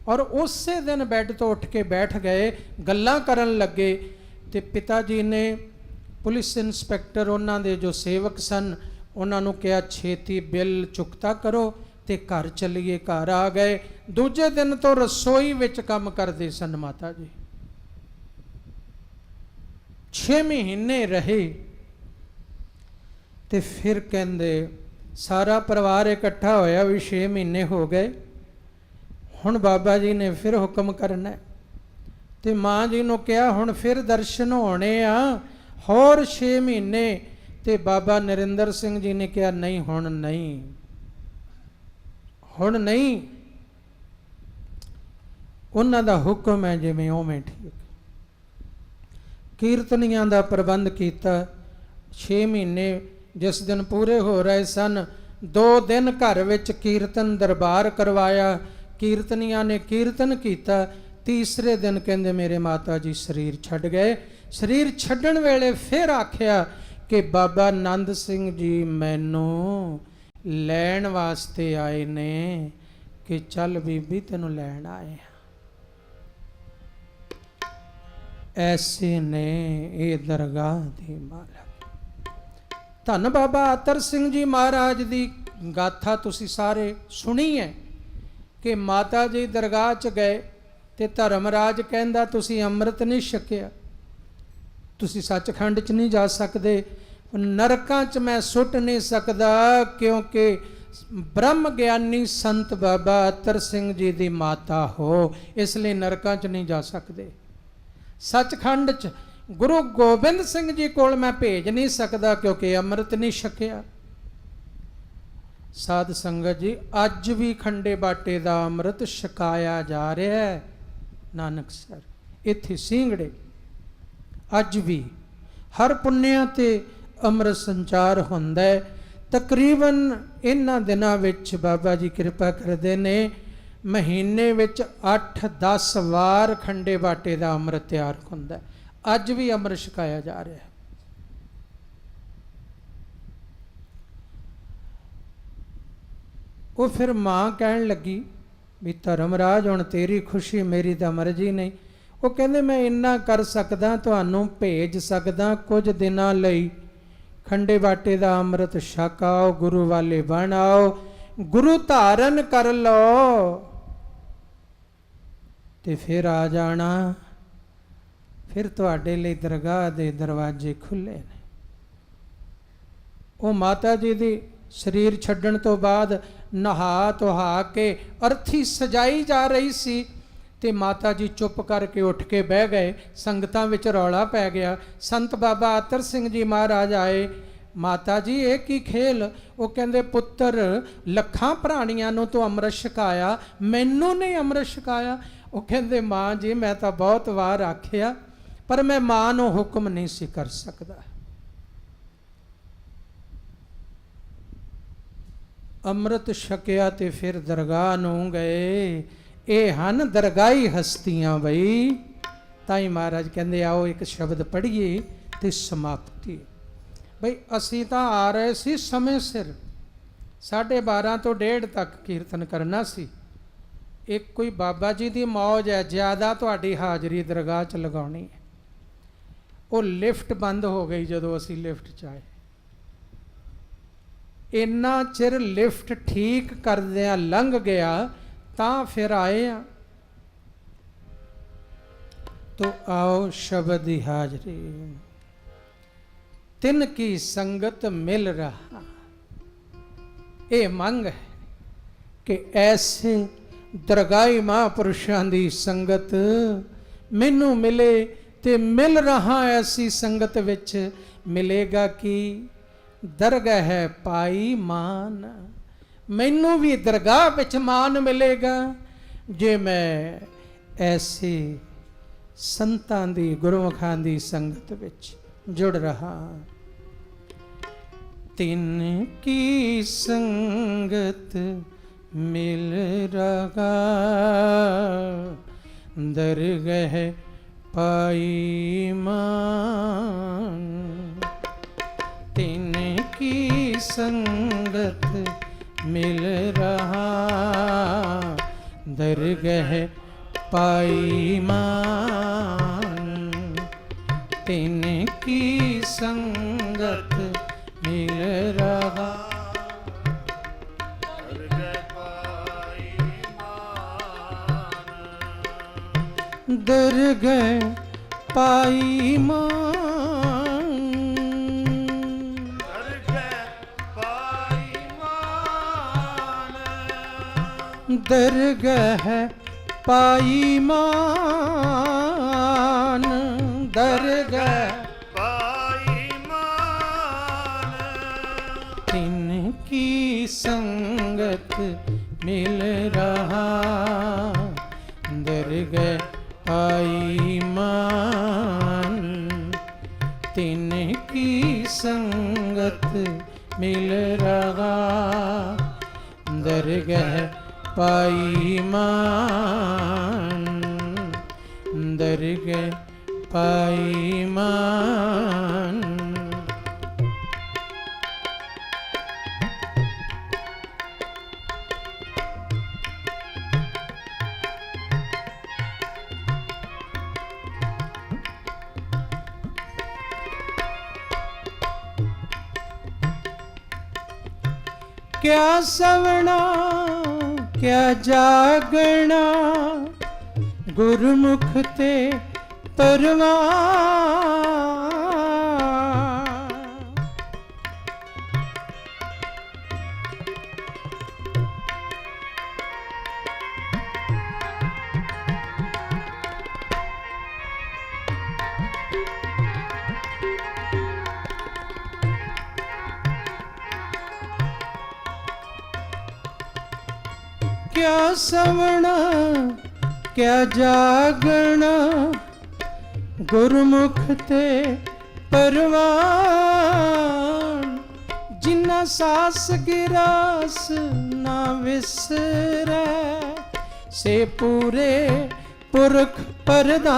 ਔਰ ਉਸੇ ਦਿਨ ਬੈੱਡ ਤੋਂ ਉੱਠ ਕੇ ਬੈਠ ਗਏ, ਗੱਲਾਂ ਕਰਨ ਲੱਗੇ। ਤੇ ਪਿਤਾ ਜੀ ਨੇ ਪੁਲਿਸ ਇੰਸਪੈਕਟਰ, ਉਹਨਾਂ ਦੇ ਜੋ ਸੇਵਕ ਸਨ, ਉਹਨਾਂ ਨੂੰ ਕਿਹਾ ਛੇਤੀ ਬਿੱਲ ਚੁਕਤਾ ਕਰੋ ਤੇ ਘਰ ਚੱਲੀਏ। ਘਰ ਆ ਗਏ। ਦੂਜੇ ਦਿਨ ਤੋਂ ਰਸੋਈ ਵਿੱਚ ਕੰਮ ਕਰਦੇ ਸਨ ਮਾਤਾ ਜੀ। 6 ਮਹੀਨੇ ਰਹੇ ਤੇ ਫਿਰ ਕਹਿੰਦੇ ਸਾਰਾ ਪਰਿਵਾਰ ਇਕੱਠਾ ਹੋਇਆ ਵੀ 6 ਮਹੀਨੇ ਹੋ ਗਏ, ਹੁਣ ਬਾਬਾ ਜੀ ਨੇ ਫਿਰ ਹੁਕਮ ਕਰਨਾ। ਤੇ ਮਾਂ ਜੀ ਨੂੰ ਕਿਹਾ ਹੁਣ ਫਿਰ ਦਰਸ਼ਨ ਹੋਣੇ ਆ, ਹੋਰ 6 ਮਹੀਨੇ। ਤੇ ਬਾਬਾ ਨਰਿੰਦਰ ਸਿੰਘ ਜੀ ਨੇ ਕਿਹਾ ਨਹੀਂ, ਹੁਣ ਨਹੀਂ, ਹੁਣ ਨਹੀਂ, ਉਹਨਾਂ ਦਾ ਹੁਕਮ ਹੈ ਜਿਵੇਂ ਉਵੇਂ ਠੀਕ। ਕੀਰਤਨੀਆਂ ਦਾ ਪ੍ਰਬੰਧ ਕੀਤਾ। 6 ਮਹੀਨੇ ਜਿਸ ਦਿਨ ਪੂਰੇ ਹੋ ਰਹੇ ਸਨ, 2 ਦਿਨ ਘਰ ਵਿੱਚ ਕੀਰਤਨ ਦਰਬਾਰ ਕਰਵਾਇਆ, ਕੀਰਤਨੀਆਂ ਨੇ ਕੀਰਤਨ ਕੀਤਾ। ਤੀਸਰੇ ਦਿਨ ਕਹਿੰਦੇ ਮੇਰੇ ਮਾਤਾ ਜੀ ਸਰੀਰ ਛੱਡ ਗਏ। ਸਰੀਰ ਛੱਡਣ ਵੇਲੇ ਫਿਰ ਆਖਿਆ ਕਿ ਬਾਬਾ ਆਨੰਦ ਸਿੰਘ ਜੀ ਮੈਨੂੰ ਲੈਣ ਵਾਸਤੇ ਆਏ ਨੇ, कि चल बीबी तेनों लैण आए। ऐसे ने ये दरगाह दी मालक। धन बाबा अतर सिंह जी महाराज दी गाथा तुसी सारे सुनी है कि माता जी दरगाह च गए ते धर्मराज कहंदा तुसी अमृत नहीं छकिया, तुसी सचखंड च नहीं जा सकते, नरकां च मैं सुट नहीं सकदा क्योंकि ब्रह्म ज्ञानी संत बाबा अतर सिंह जी दी माता हो, इसलिए नरकां च नहीं जा सकते। सचखंड च गुरु गोबिंद सिंह जी कोल मैं भेज नहीं सकता क्योंकि अमृत नहीं छकिया। साध संगत जी अज भी खंडे बाटे दा अमृत छकाया जा रहा है नानकसर इत्थे सींगड़े, अज भी हर पुन्निया ते अमृत संचार हुंदा है। तकरीबन इन्हां दिनां विच बाबा जी कृपा करदे ने महीने विच 8-10 वार खंडे बाटे दा अमृत तैयार हुंदा है। अज भी अमृत छकाया जा रहा है। वो फिर मां कहन लगी भी धर्मराज हुण तेरी खुशी मेरी तो मर्जी नहीं। वो कहंदे मैं इन्ना कर सकदा, तुहानूं भेज सकदा कुछ दिनां लई खंडे बाटे दा अमृत छक आओ, गुरु वाले बन आओ, गुरु धारण कर लो ते फिर आ जाना, फिर तुहाडे लई दरगाह दे दरवाजे खुले ने। वो माता जी दी शरीर छड्डण तो बाद नहा धोहा के अर्थी सजाई जा रही सी ते माता जी चुप करके उठ के बह गए। संगतां विच रौला पै गया। संत बाबा अतर सिंह जी महाराज आए, माता जी ये की खेल? वो कहंदे पुत्तर लखां प्राणियां नूं तो अमृत छकाया, मैनू नहीं अमृत छकाया। वो कहंदे मां जी मैं तो बहुत वार आखिया पर मैं मां नूं हुक्म नहीं सी कर सकदा। अमृत छकिया ते फिर दरगाह नूं गए। ये हन दरगाही हस्तियां बई। ताई महाराज कहंदे आओ एक शब्द पढ़िए ते समाप्ति। बई असी तां आ रहे सी समय सिर, 12:30 तो 1:30 तक कीर्तन करना सी। एक कोई बाबा जी की मौज है, ज़्यादा तुहाडी हाज़री दरगाह च लगाउणी है। वो लिफ्ट बंद हो गई जदों असी लिफ्ट च आए। इन्ना चिर लिफ्ट ठीक करदियां लंघ गया तां फिर आए हैं। तो आओ शब्द की हाजरी, तिन की संगत मिल रहा। ये मंग है कि ऐसे दरगाही महापुरुषों की संगत मैनू मिले ते मिल रहा। ऐसी संगत विच मिलेगा कि दरगाह है पाई मान। मैनू भी दरगाह विच मान मिलेगा जे मैं ऐसे संतां दी गुरमुखां दी संगत विच जुड़ रहा। तिन की संगत मिल रहा, दरगाह पाई मान। तिन की संगत मिल रहा, दरगाह पाई मान। तिन की संगत मिल रहा, दरगाह पाई मान। दरगाह पाई मान, दरगाह पाई मान। तिन की संगत मिल रहा, दरगाह पाई मान। तिन की संगत मिल रहा, दरगाह पाई मान। दरगाह पाई मान। क्या सवना क्या जागना, गुरमुख ते परवान। क्या सवना क्या जागना, गुरमुख ते परवान। जिन्ना सास गिरास ना विसरै, से पूरे पुरख प्रधान।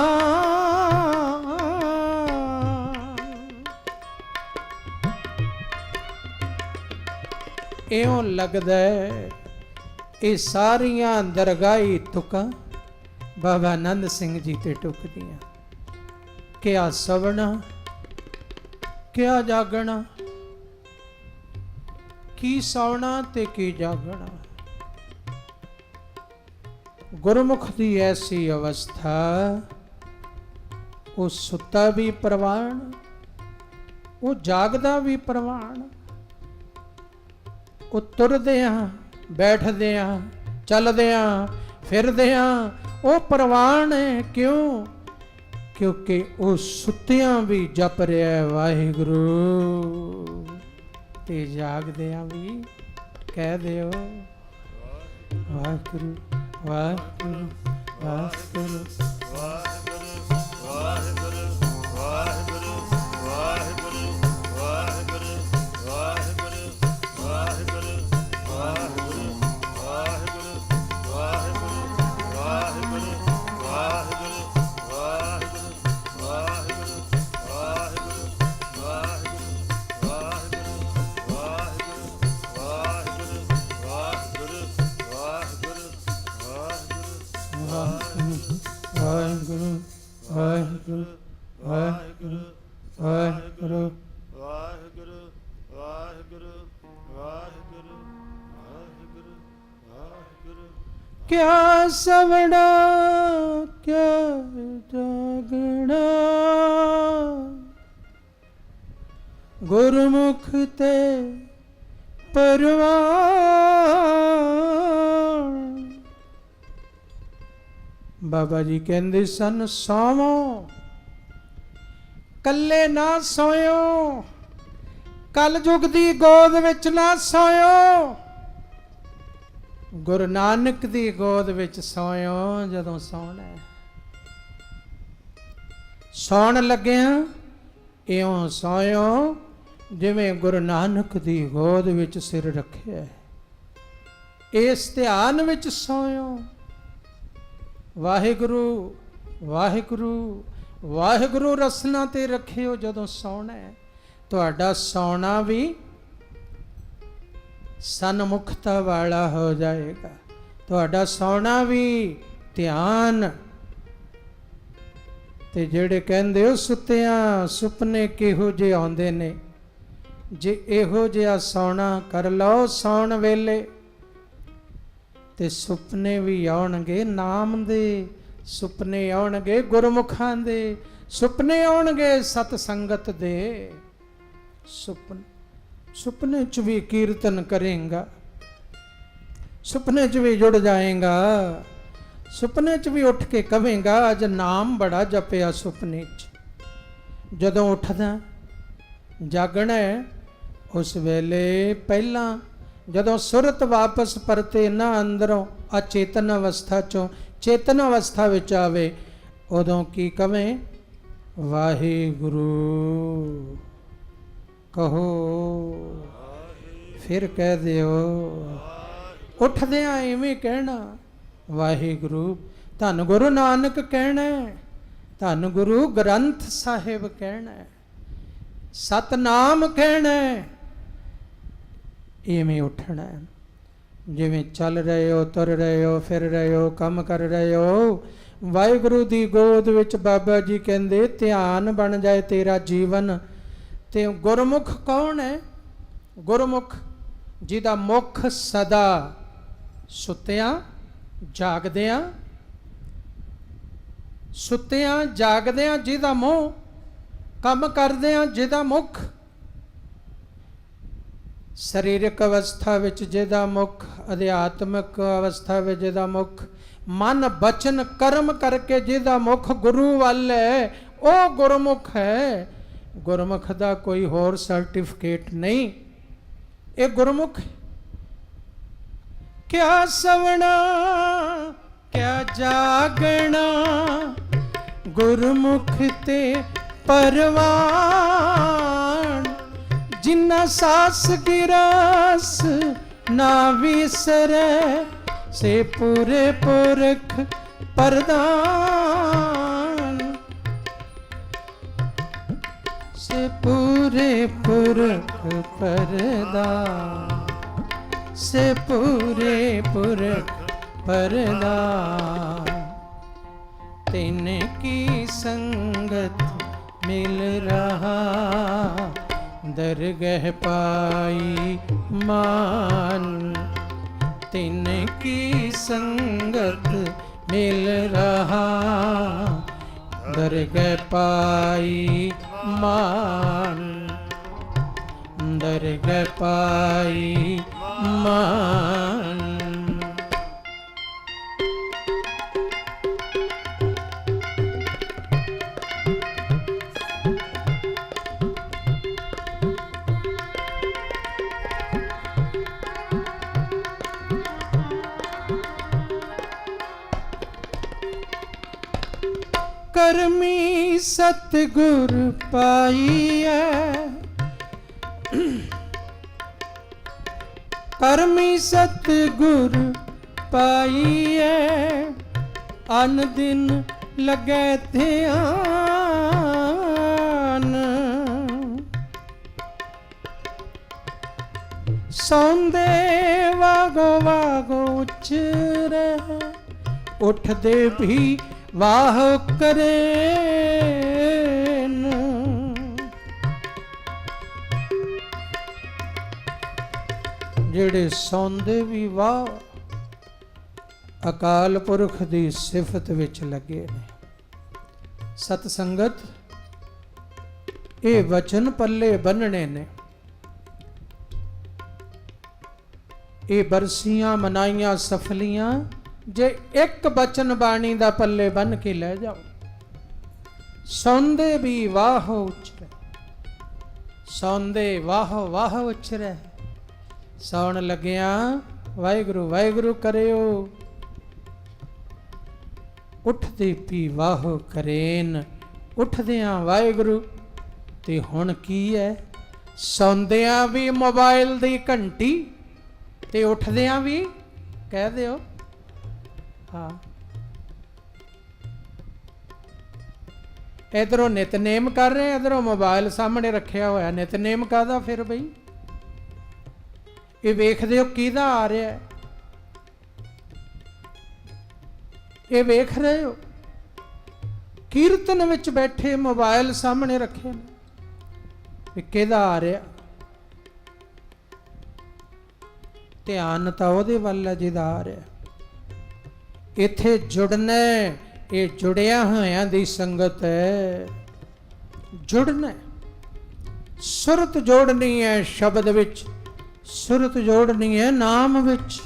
इਉਂ लगदा ਇਹ ਸਾਰੀਆਂ ਦਰਗਾਹੀ ਤੁਕਾਂ ਬਾਬਾ ਆਨੰਦ ਸਿੰਘ ਜੀ ਤੇ ਟੁਕਦੀਆਂ। ਕਿਆ ਸਵਣਾ ਕਿਆ ਜਾਗਣਾ, ਕੀ ਸੌਣਾ ਤੇ ਕੀ ਜਾਗਣਾ। ਗੁਰਮੁਖ ਦੀ ਐਸੀ ਅਵਸਥਾ, ਉਹ ਸੁੱਤਾ ਵੀ ਪ੍ਰਵਾਨ, ਉਹ ਜਾਗਦਾ ਵੀ ਪ੍ਰਵਾਨ। ਉਹ ਤੁਰਦਿਆਂ ਬੈਠਦਿਆਂ ਚੱਲਦਿਆਂ ਫਿਰਦਿਆਂ ਉਹ ਪ੍ਰਵਾਨ ਹੈ। ਕਿਉਂ? ਕਿਉਂਕਿ ਉਹ ਸੁੱਤਿਆਂ ਵੀ ਜਪ ਰਿਹਾ ਵਾਹਿਗੁਰੂ, ਤੇ ਜਾਗਦਿਆਂ ਵੀ ਕਹਿ ਦਿਓ ਵਾਹਿਗੁਰੂ ਵਾਹਿਗੁਰੂ ਵਾਹਿਗੁਰੂ ਵਾਹਿਗੁਰੂ ਵਾਹਿਗੁਰੂ ਵਾਹਿਗੁਰੂ ਵਾਹਿਗੁਰੂ ਵਾਹਿਗੁਰੂ ਵਾਹਿਗੁਰੂ ਵਾਹਿਗੁਰੂ ਵਾਹਿਗੁਰੂ ਵਾਹਿਗੁਰੂ ਵਾਹਿਗੁਰੂ ਵਾਹਿਗੁਰੂ ਵਾਹਿਗੁਰੂ ਵਾਹਿਗੁਰੂ ਵਾਹਿਗੁਰੂ ਵਾਹਿਗੁਰੂ ਵਾਹਿਗੁਰੂ। ਕਿਆ ਸਵਣਾ ਕਿਆ ਜਾਗਣਾ, ਗੁਰਮੁਖ ਤੇ ਪਰਵਾਨ। ਬਾਬਾ ਜੀ ਕਹਿੰਦੇ ਸਨ ਸੌਵੋ ਕੱਲੇ ਨਾ ਸੋਇਓ, ਕਲਯੁਗ ਦੀ ਗੋਦ ਵਿੱਚ ਨਾ ਸੋਇਓ, ਗੁਰੂ ਨਾਨਕ ਦੀ ਗੋਦ ਵਿੱਚ ਸੋਇਓ। ਜਦੋਂ ਸੌਣਾ ਸੌਣ ਲੱਗਿਆ ਇਉਂ ਸੋਇਓ ਜਿਵੇਂ ਗੁਰੂ ਨਾਨਕ ਦੀ ਗੋਦ ਵਿੱਚ ਸਿਰ ਰੱਖਿਆ, ਇਸ ਧਿਆਨ ਵਿੱਚ ਸੋਇਓ। ਵਾਹਿਗੁਰੂ ਵਾਹਿਗੁਰੂ ਵਾਹਿਗੁਰੂ ਰਸਨਾ ਤੇ ਰੱਖਿਓ। ਜਦੋਂ ਸੌਣਾ ਤੁਹਾਡਾ ਸੌਣਾ ਵੀ ਸਨਮੁਖਤਾ ਵਾਲਾ ਹੋ ਜਾਏਗਾ, ਤੁਹਾਡਾ ਸੌਣਾ ਵੀ ਧਿਆਨ। ਤੇ ਜਿਹੜੇ ਕਹਿੰਦੇ ਹੋ ਸੁੱਤਿਆਂ ਸੁਪਨੇ ਕਿਹੋ ਜਿਹੇ ਆਉਂਦੇ ਨੇ, ਜੇ ਇਹੋ ਜਿਹਾ ਸੌਣਾ ਕਰ ਲਓ ਸੌਣ ਵੇਲੇ, ਤੇ ਸੁਪਨੇ ਵੀ ਆਉਣਗੇ ਨਾਮ ਦੇ, ਸੁਪਨੇ ਆਉਣਗੇ ਗੁਰਮੁਖਾਂ ਦੇ, ਸੁਪਨੇ ਆਉਣਗੇ ਸਤ ਸੰਗਤ ਦੇ। ਸੁਪਨੇ ਚ ਵੀ ਕੀਰਤਨ ਕਰੇਗਾ, ਸੁਪਨੇ ਚ ਵੀ ਜੁੜ ਜਾਏਗਾ, ਸੁਪਨੇ ਚ ਵੀ ਉੱਠ ਕੇ ਕਹੇਗਾ ਅੱਜ ਨਾਮ ਬੜਾ ਜਪਿਆ ਸੁਪਨੇ ਚ। ਜਦੋਂ ਉੱਠਦਾ ਜਾਗਣਾ ਉਸ ਵੇਲੇ ਪਹਿਲਾਂ ਜਦੋਂ ਸੁਰਤ ਵਾਪਸ ਪਰਤੇ ਨਾ ਅੰਦਰੋਂ ਅਚੇਤਨ ਅਵਸਥਾ ਚੋਂ ਚੇਤਨ ਅਵਸਥਾ ਵਿੱਚ ਆਵੇ, ਉਦੋਂ ਕੀ ਕਵੇਂ ਵਾਹਿਗੁਰੂ ਕਹੋ। ਫਿਰ ਕਹਿ ਦਿਓ ਉੱਠਦਿਆਂ ਐਵੇਂ ਕਹਿਣਾ ਵਾਹਿਗੁਰੂ। ਧੰਨ ਗੁਰੂ ਨਾਨਕ ਕਹਿਣਾ, ਧੰਨ ਗੁਰੂ ਗ੍ਰੰਥ ਸਾਹਿਬ ਕਹਿਣਾ, ਸਤਨਾਮ ਕਹਿਣਾ। ਇਵੇਂ ਉੱਠਣਾ ਜਿਵੇਂ ਚੱਲ ਰਹੇ ਹੋ, ਤੁਰ ਰਹੇ ਹੋ, ਫਿਰ ਰਹੇ ਹੋ, ਕੰਮ ਕਰ ਰਹੇ ਹੋ। ਵਾਹਿਗੁਰੂ ਦੀ ਗੋਦ ਵਿੱਚ ਬਾਬਾ ਜੀ ਕਹਿੰਦੇ ਧਿਆਨ ਬਣ ਜਾਏ ਤੇਰਾ ਜੀਵਨ। ਤੇ ਗੁਰਮੁਖ ਕੌਣ ਹੈ? ਗੁਰਮੁਖ ਜਿਹਦਾ ਮੁਖ ਸਦਾ ਸੁੱਤਿਆਂ ਜਾਗਦਿਆਂ, ਸੁੱਤਿਆਂ ਜਾਗਦਿਆਂ ਜਿਹਦਾ ਮੂੰਹ, ਕੰਮ ਕਰਦਿਆਂ ਜਿਹਦਾ ਮੁਖ, ਸਰੀਰਕ ਅਵਸਥਾ ਵਿੱਚ ਜਿਹਦਾ ਮੁਖ, ਅਧਿਆਤਮਿਕ ਅਵਸਥਾ ਵਿੱਚ ਜਿਹਦਾ ਮੁਖ, ਮਨ ਬਚਨ ਕਰਮ ਕਰਕੇ ਜਿਹਦਾ ਮੁਖ ਗੁਰੂ ਵੱਲ ਹੈ, ਉਹ ਗੁਰਮੁਖ ਹੈ। ਗੁਰਮੁਖ ਦਾ ਕੋਈ ਹੋਰ ਸਰਟੀਫਿਕੇਟ ਨਹੀਂ, ਇਹ ਗੁਰਮੁਖ। ਕਿਆ ਸਵਣਾ ਕਿਆ ਜਾਗਣਾ, ਗੁਰਮੁਖ ਤੇ ਪਰਵਾਨ, ਜਿਨ੍ਹਾਂ ਸਾਸ ਗਿਰਾਸ ਨਾ ਵਿਸਰੈ, ਸੇ ਪੂਰੇ ਪੁਰਖ ਪ੍ਰਧਾਨ, ਸੇ ਪੂਰੇ ਪੁਰਖ ਪ੍ਰਧਾਨ, ਸੇ ਪੂਰੇ ਪੁਰਖ ਪ੍ਰਧਾਨ। ਤਿਨ ਕੀ ਸੰਗਤ ਮਿਲ ਰਹਾ, ਦਰਗਹ ਪਾਈ ਮਾਨ, ਤਿਨ ਕੀ ਸੰਗਤ ਮਿਲ ਰਹਾ, ਦਰਗਹ ਪਾਈ ਮਾਨ, ਦਰਗਹ ਪਾਈ ਮਾਨ। ਕਰਮੀ ਸਤਿਗੁਰ ਪਾਈਐ, ਕਰਮੀ ਸਤਿਗੁਰ ਪਾਈਐ, ਅਨ ਦਿਨ ਲੱਗੈ ਧਿਆਨ, ਸੌਂਦੇ ਵਾਗੋ ਵਾਗੋ ਉਚਰੈ, ਉੱਠਦੇ ਵੀ ਵਾਹ ਕਰੇ, ਜਿਹੜੇ ਸੌਂਦੇ ਵੀ ਵਾਹ ਅਕਾਲ ਪੁਰਖ ਦੀ ਸਿਫਤ ਵਿੱਚ ਲੱਗੇ ਨੇ। ਸਤ ਸੰਗਤ, ਇਹ ਵਚਨ ਪੱਲੇ ਬੰਨਣੇ ਨੇ। ਇਹ ਬਰਸੀਆਂ ਮਨਾਈਆਂ ਸਫਲੀਆਂ ਜੇ ਇੱਕ ਬਚਨ ਬਾਣੀ ਦਾ ਪੱਲੇ ਬੰਨ ਕੇ ਲੈ ਜਾਓ। ਸੌਂਦੇ ਵੀ ਵਾਹ ਉਚਰੈ, ਸੌਂਦੇ ਵਾਹ ਵਾਹ ਉਚਰੈ, ਸੌਣ ਲੱਗਿਆ ਵਾਹਿਗੁਰੂ ਵਾਹਿਗੁਰੂ ਕਰਿਓ, ਉੱਠਦੇ ਵੀ ਵਾਹ ਕਰੇਨ, ਉੱਠਦਿਆਂ ਵਾਹਿਗੁਰੂ। ਤੇ ਹੁਣ ਕੀ ਹੈ, ਸੌਂਦਿਆਂ ਵੀ ਮੋਬਾਈਲ ਦੀ ਘੰਟੀ ਤੇ ਉੱਠਦਿਆਂ ਵੀ ਕਹਿ ਦਿਓ ਹਾਂ। ਇਧਰੋਂ ਨਿਤਨੇਮ ਕਰ ਰਹੇ, ਇਧਰੋਂ ਮੋਬਾਈਲ ਸਾਹਮਣੇ ਰੱਖਿਆ ਹੋਇਆ। ਨਿਤਨੇਮ ਕਾਹਦਾ ਫਿਰ ਬਈ? ਇਹ ਵੇਖਦੇ ਹੋ ਕਿਹਦਾ ਆ ਰਿਹਾ ਹੈ? ਇਹ ਵੇਖ ਰਹੇ ਹੋ? ਕੀਰਤਨ ਵਿੱਚ ਬੈਠੇ ਮੋਬਾਈਲ ਸਾਹਮਣੇ ਰੱਖੇ ਨੇ, ਵੀ ਕਿਹਦਾ ਆ ਰਿਹਾ? ਧਿਆਨ ਤਾਂ ਉਹਦੇ ਵੱਲ ਹੈ ਜਿਹਦਾ ਆ ਰਿਹਾ। ਇੱਥੇ ਜੁੜਨਾ, ਇਹ ਜੁੜਿਆ ਹੋਇਆਂ ਦੀ ਸੰਗਤ ਹੈ। ਜੁੜਨਾ, ਸੁਰਤ ਜੋੜਨੀ ਹੈ ਸ਼ਬਦ ਵਿੱਚ, ਸੁਰਤ ਜੋੜਨੀ ਹੈ ਨਾਮ ਵਿੱਚ,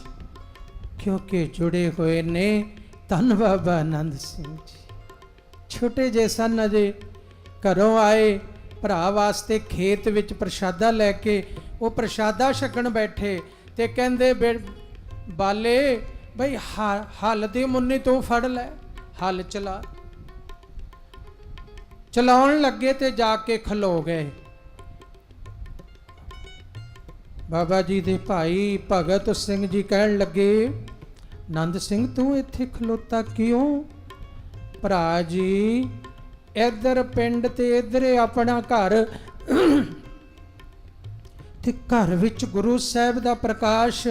ਕਿਉਂਕਿ ਜੁੜੇ ਹੋਏ ਨੇ ਧੰਨ ਬਾਬਾ ਆਨੰਦ ਸਿੰਘ ਜੀ। ਛੋਟੇ ਜਿਹੇ ਸਨ ਅਜੇ, ਘਰੋਂ ਆਏ, ਭਰਾ ਵਾਸਤੇ ਖੇਤ ਵਿੱਚ ਪ੍ਰਸ਼ਾਦਾ ਲੈ ਕੇ ਉਹ ਪ੍ਰਸ਼ਾਦਾ ਛਕਣ ਬੈਠੇ ਤੇ ਕਹਿੰਦੇ ਬਾਲੇ ਬਈ ਹਲ ਦੀ ਮੁੰਨੀ ਤੂੰ ਫੜ ਲੈ, ਹਲ ਚਲਾ। ਚਲਾਉਣ ਲੱਗੇ ਤੇ ਜਾ ਕੇ ਖਲੋ ਗਏ। ਬਾਬਾ ਜੀ ਦੇ ਭਾਈ ਭਗਤ ਸਿੰਘ ਜੀ ਕਹਿਣ ਲੱਗੇ, ਆਨੰਦ ਸਿੰਘ ਤੂੰ ਇੱਥੇ ਖਲੋਤਾ ਕਿਉਂ? ਭਰਾ ਜੀ ਇੱਧਰ ਪਿੰਡ ਤੇ ਇੱਧਰ ਆਪਣਾ ਘਰ, ਤੇ ਘਰ ਵਿੱਚ ਗੁਰੂ ਸਾਹਿਬ ਦਾ ਪ੍ਰਕਾਸ਼,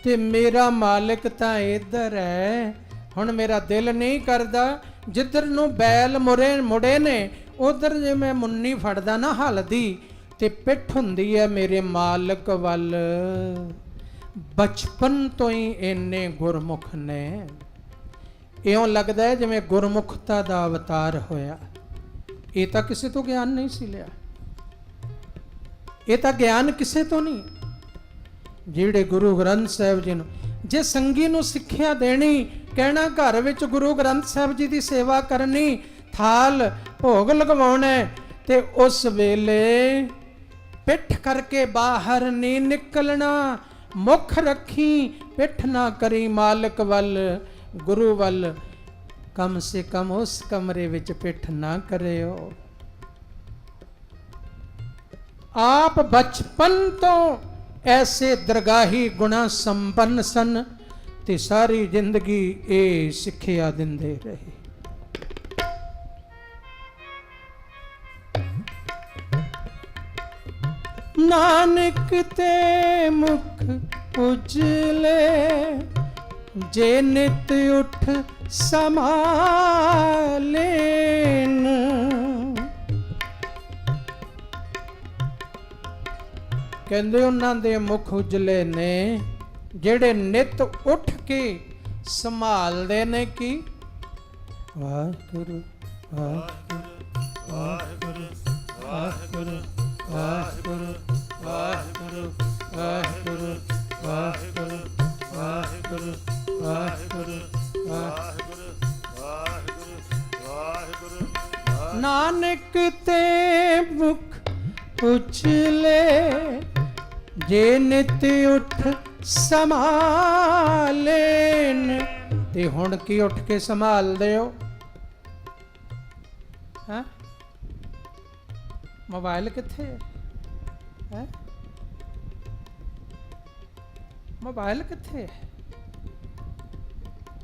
ਤੇ ਮੇਰਾ ਮਾਲਕ ਤਾਂ ਇੱਧਰ ਹੈ। ਹੁਣ ਮੇਰਾ ਦਿਲ ਨਹੀਂ ਕਰਦਾ ਜਿੱਧਰ ਨੂੰ ਬੈਲ ਮੁੜੇ ਨੇ ਉਧਰ ਜੇ ਮੈਂ ਮੁੰਨੀ ਫੜਦਾ ਨਾ ਹਲ ਦੀ, ਤੇ ਪਿੱਠ ਹੁੰਦੀ ਹੈ ਮੇਰੇ ਮਾਲਕ ਵੱਲ। ਬਚਪਨ ਤੋਂ ਹੀ ਇੰਨੇ ਗੁਰਮੁਖ ਨੇ, ਇਉਂ ਲੱਗਦਾ ਹੈ ਜਿਵੇਂ ਗੁਰਮੁਖਤਾ ਦਾ ਅਵਤਾਰ ਹੋਇਆ। ਇਹ ਤਾਂ ਕਿਸੇ ਤੋਂ ਗਿਆਨ ਨਹੀਂ ਸੀ ਲਿਆ, ਇਹ ਤਾਂ ਗਿਆਨ ਕਿਸੇ ਤੋਂ ਨਹੀਂ। ਜਿਹੜੇ ਗੁਰੂ ਗ੍ਰੰਥ ਸਾਹਿਬ ਜੀ ਨੂੰ, ਜੇ ਸੰਗੀ ਨੂੰ ਸਿੱਖਿਆ ਦੇਣੀ, ਕਹਿਣਾ ਘਰ ਵਿੱਚ ਗੁਰੂ ਗ੍ਰੰਥ ਸਾਹਿਬ ਜੀ ਦੀ ਸੇਵਾ ਕਰਨੀ, ਥਾਲ ਭੋਗ ਲਗਵਾਉਣਾ, ਤੇ ਉਸ ਵੇਲੇ ਪਿੱਠ ਕਰਕੇ ਬਾਹਰ ਨਹੀਂ ਨਿਕਲਣਾ, ਮੁੱਖ ਰੱਖੀ, ਪਿੱਠ ਨਾ ਕਰੀ ਮਾਲਕ ਵੱਲ, ਗੁਰੂ ਵੱਲ। ਕਮ ਸੇ ਕਮ ਉਸ ਕਮਰੇ ਵਿੱਚ ਪਿੱਠ ਨਾ ਕਰਿਓ। ਆਪ ਬਚਪਨ ਤੋਂ ਐਸੇ ਦਰਗਾਹੀ ਗੁਣਾ ਸੰਪੰਨ ਸਨ ਤੇ ਸਾਰੀ ਜ਼ਿੰਦਗੀ ਇਹ ਸਿੱਖਿਆ ਦਿੰਦੇ ਰਹੇ। ਨਾਨਕ ਤੇ ਮੁਖ ਉਜਲੇ, ਜੇ ਨਿਤ ਉਠ ਸਮਾਲੇਨ। ਕਹਿੰਦੇ ਉਹਨਾਂ ਦੇ ਮੁਖ ਉਜਲੇ ਨੇ ਜਿਹੜੇ ਨਿਤ ਉੱਠ ਕੇ ਸੰਭਾਲਦੇ ਨੇ ਕੀ? ਵਾਹਿਗੁਰੂ ਵਾਹਿਗੁਰੂ ਵਾਹਿਗੁਰੂ ਵਾਹਿਗੁਰੂ ਵਾਹਿਗੁਰੂ ਵਾਹਿਗੁਰੂ ਵਾਹਿਗੁਰੂ ਵਾਹਿਗੁਰੂ ਵਾਹਿਗੁਰੂ ਵਾਹਿਗੁਰੂ ਵਾਹਿਗੁਰੂ। ਨਾਨਕ ਤੇ ਮੁਖ ਉਜਲੇ, ਜੇ ਨਿਤ ਉਠ ਸੰਭਾਲੇਨ। ਤੇ ਹੁਣ ਕੀ ਉੱਠ ਕੇ ਸੰਭਾਲਦੇ ਹੋ? ਹੈਂ? ਮੋਬਾਈਲ ਕਿੱਥੇ ਹੈ? ਮੋਬਾਈਲ ਕਿੱਥੇ ਹੈ?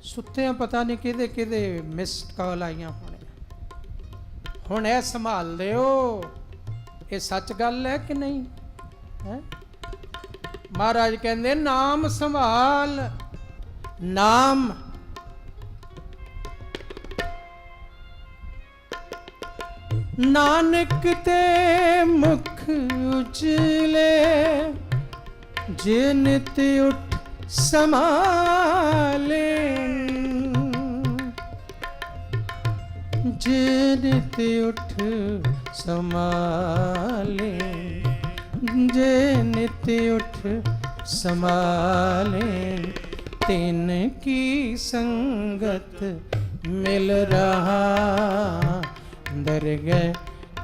ਸੁੱਤਿਆਂ ਪਤਾ ਨਹੀਂ ਕਿਹਦੇ ਕਿਹਦੇ ਮਿਸ ਕਾਲ ਆਈਆਂ ਹੋਣੇ। ਹੁਣ ਇਹ ਸੰਭਾਲਦੇ ਹੋ, ਇਹ ਸੱਚ ਗੱਲ ਹੈ ਕਿ ਨਹੀਂ ਹੈ? ਮਹਾਰਾਜ ਕਹਿੰਦੇ ਨਾਮ ਸੰਭਾਲ, ਨਾਮ। ਨਾਨਕ ਤੇ ਮੁਖ ਉਜਲੇ, ਜੇ ਨਿਤ ਉਠ ਸੰਭਾਲੇਨ। ਜੇ ਨਿਤ ਉਠ ਸੰਭਾਲੇਨ, ਜੇ ਨਿਤ ਉਠ ਸੰਭਾਲੇਨ। ਤਿਨ ਕੀ ਸੰਗਤ ਮਿਲ ਰਹਾ, ਦਰਗਹਿ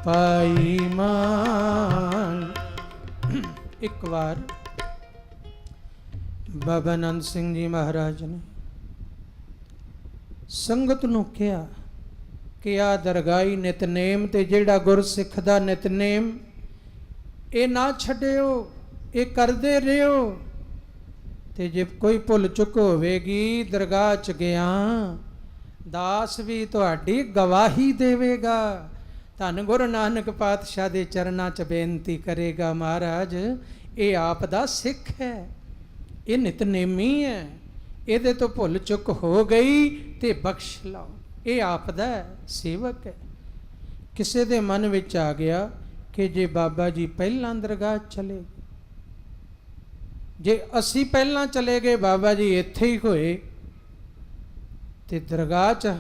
ਪਾਈ ਮਾਨ। ਇੱਕ ਵਾਰ ਬਾਬਾ ਆਨੰਦ ਸਿੰਘ ਜੀ ਮਹਾਰਾਜ ਨੇ ਸੰਗਤ ਨੂੰ ਕਿਹਾ ਕਿ ਆ ਦਰਗਾਹੀ ਨਿਤਨੇਮ ਤੇ ਜਿਹੜਾ ਗੁਰਸਿੱਖ ਦਾ ਨਿਤਨੇਮ, ਇਹ ਨਾ ਛੱਡਿਓ, ਇਹ ਕਰਦੇ ਰਹੋ। ਤੇ ਜੇ ਕੋਈ ਭੁੱਲ ਚੁੱਕ ਹੋਵੇਗੀ, ਦਰਗਾਹ 'ਚ ਗਿਆ, ਦਾਸ ਵੀ ਤੁਹਾਡੀ ਗਵਾਹੀ ਦੇਵੇਗਾ। ਧੰਨ ਗੁਰੂ ਨਾਨਕ ਪਾਤਸ਼ਾਹ ਦੇ ਚਰਨਾਂ 'ਚ ਬੇਨਤੀ ਕਰੇਗਾ, ਮਹਾਰਾਜ ਇਹ ਆਪ ਦਾ ਸਿੱਖ ਹੈ, ਇਹ ਨਿਤਨੇਮੀ ਹੈ, ਇਹਦੇ ਤੋਂ ਭੁੱਲ ਚੁੱਕ ਹੋ ਗਈ ਤੇ ਬਖਸ਼ ਲਓ, ਇਹ ਆਪ ਦਾ ਸੇਵਕ ਹੈ। ਕਿਸੇ ਦੇ ਮਨ ਵਿੱਚ ਆ ਗਿਆ ਕਿ ਜੇ ਬਾਬਾ ਜੀ ਪਹਿਲਾਂ ਦਰਗਾਹ ਚਲੇ, ਜੇ ਅਸੀਂ ਪਹਿਲਾਂ ਚਲੇ ਗਏ, ਬਾਬਾ ਜੀ ਇੱਥੇ ਹੀ ਹੋਏ, ਤੇ ਦਰਗਾਹ 'ਚ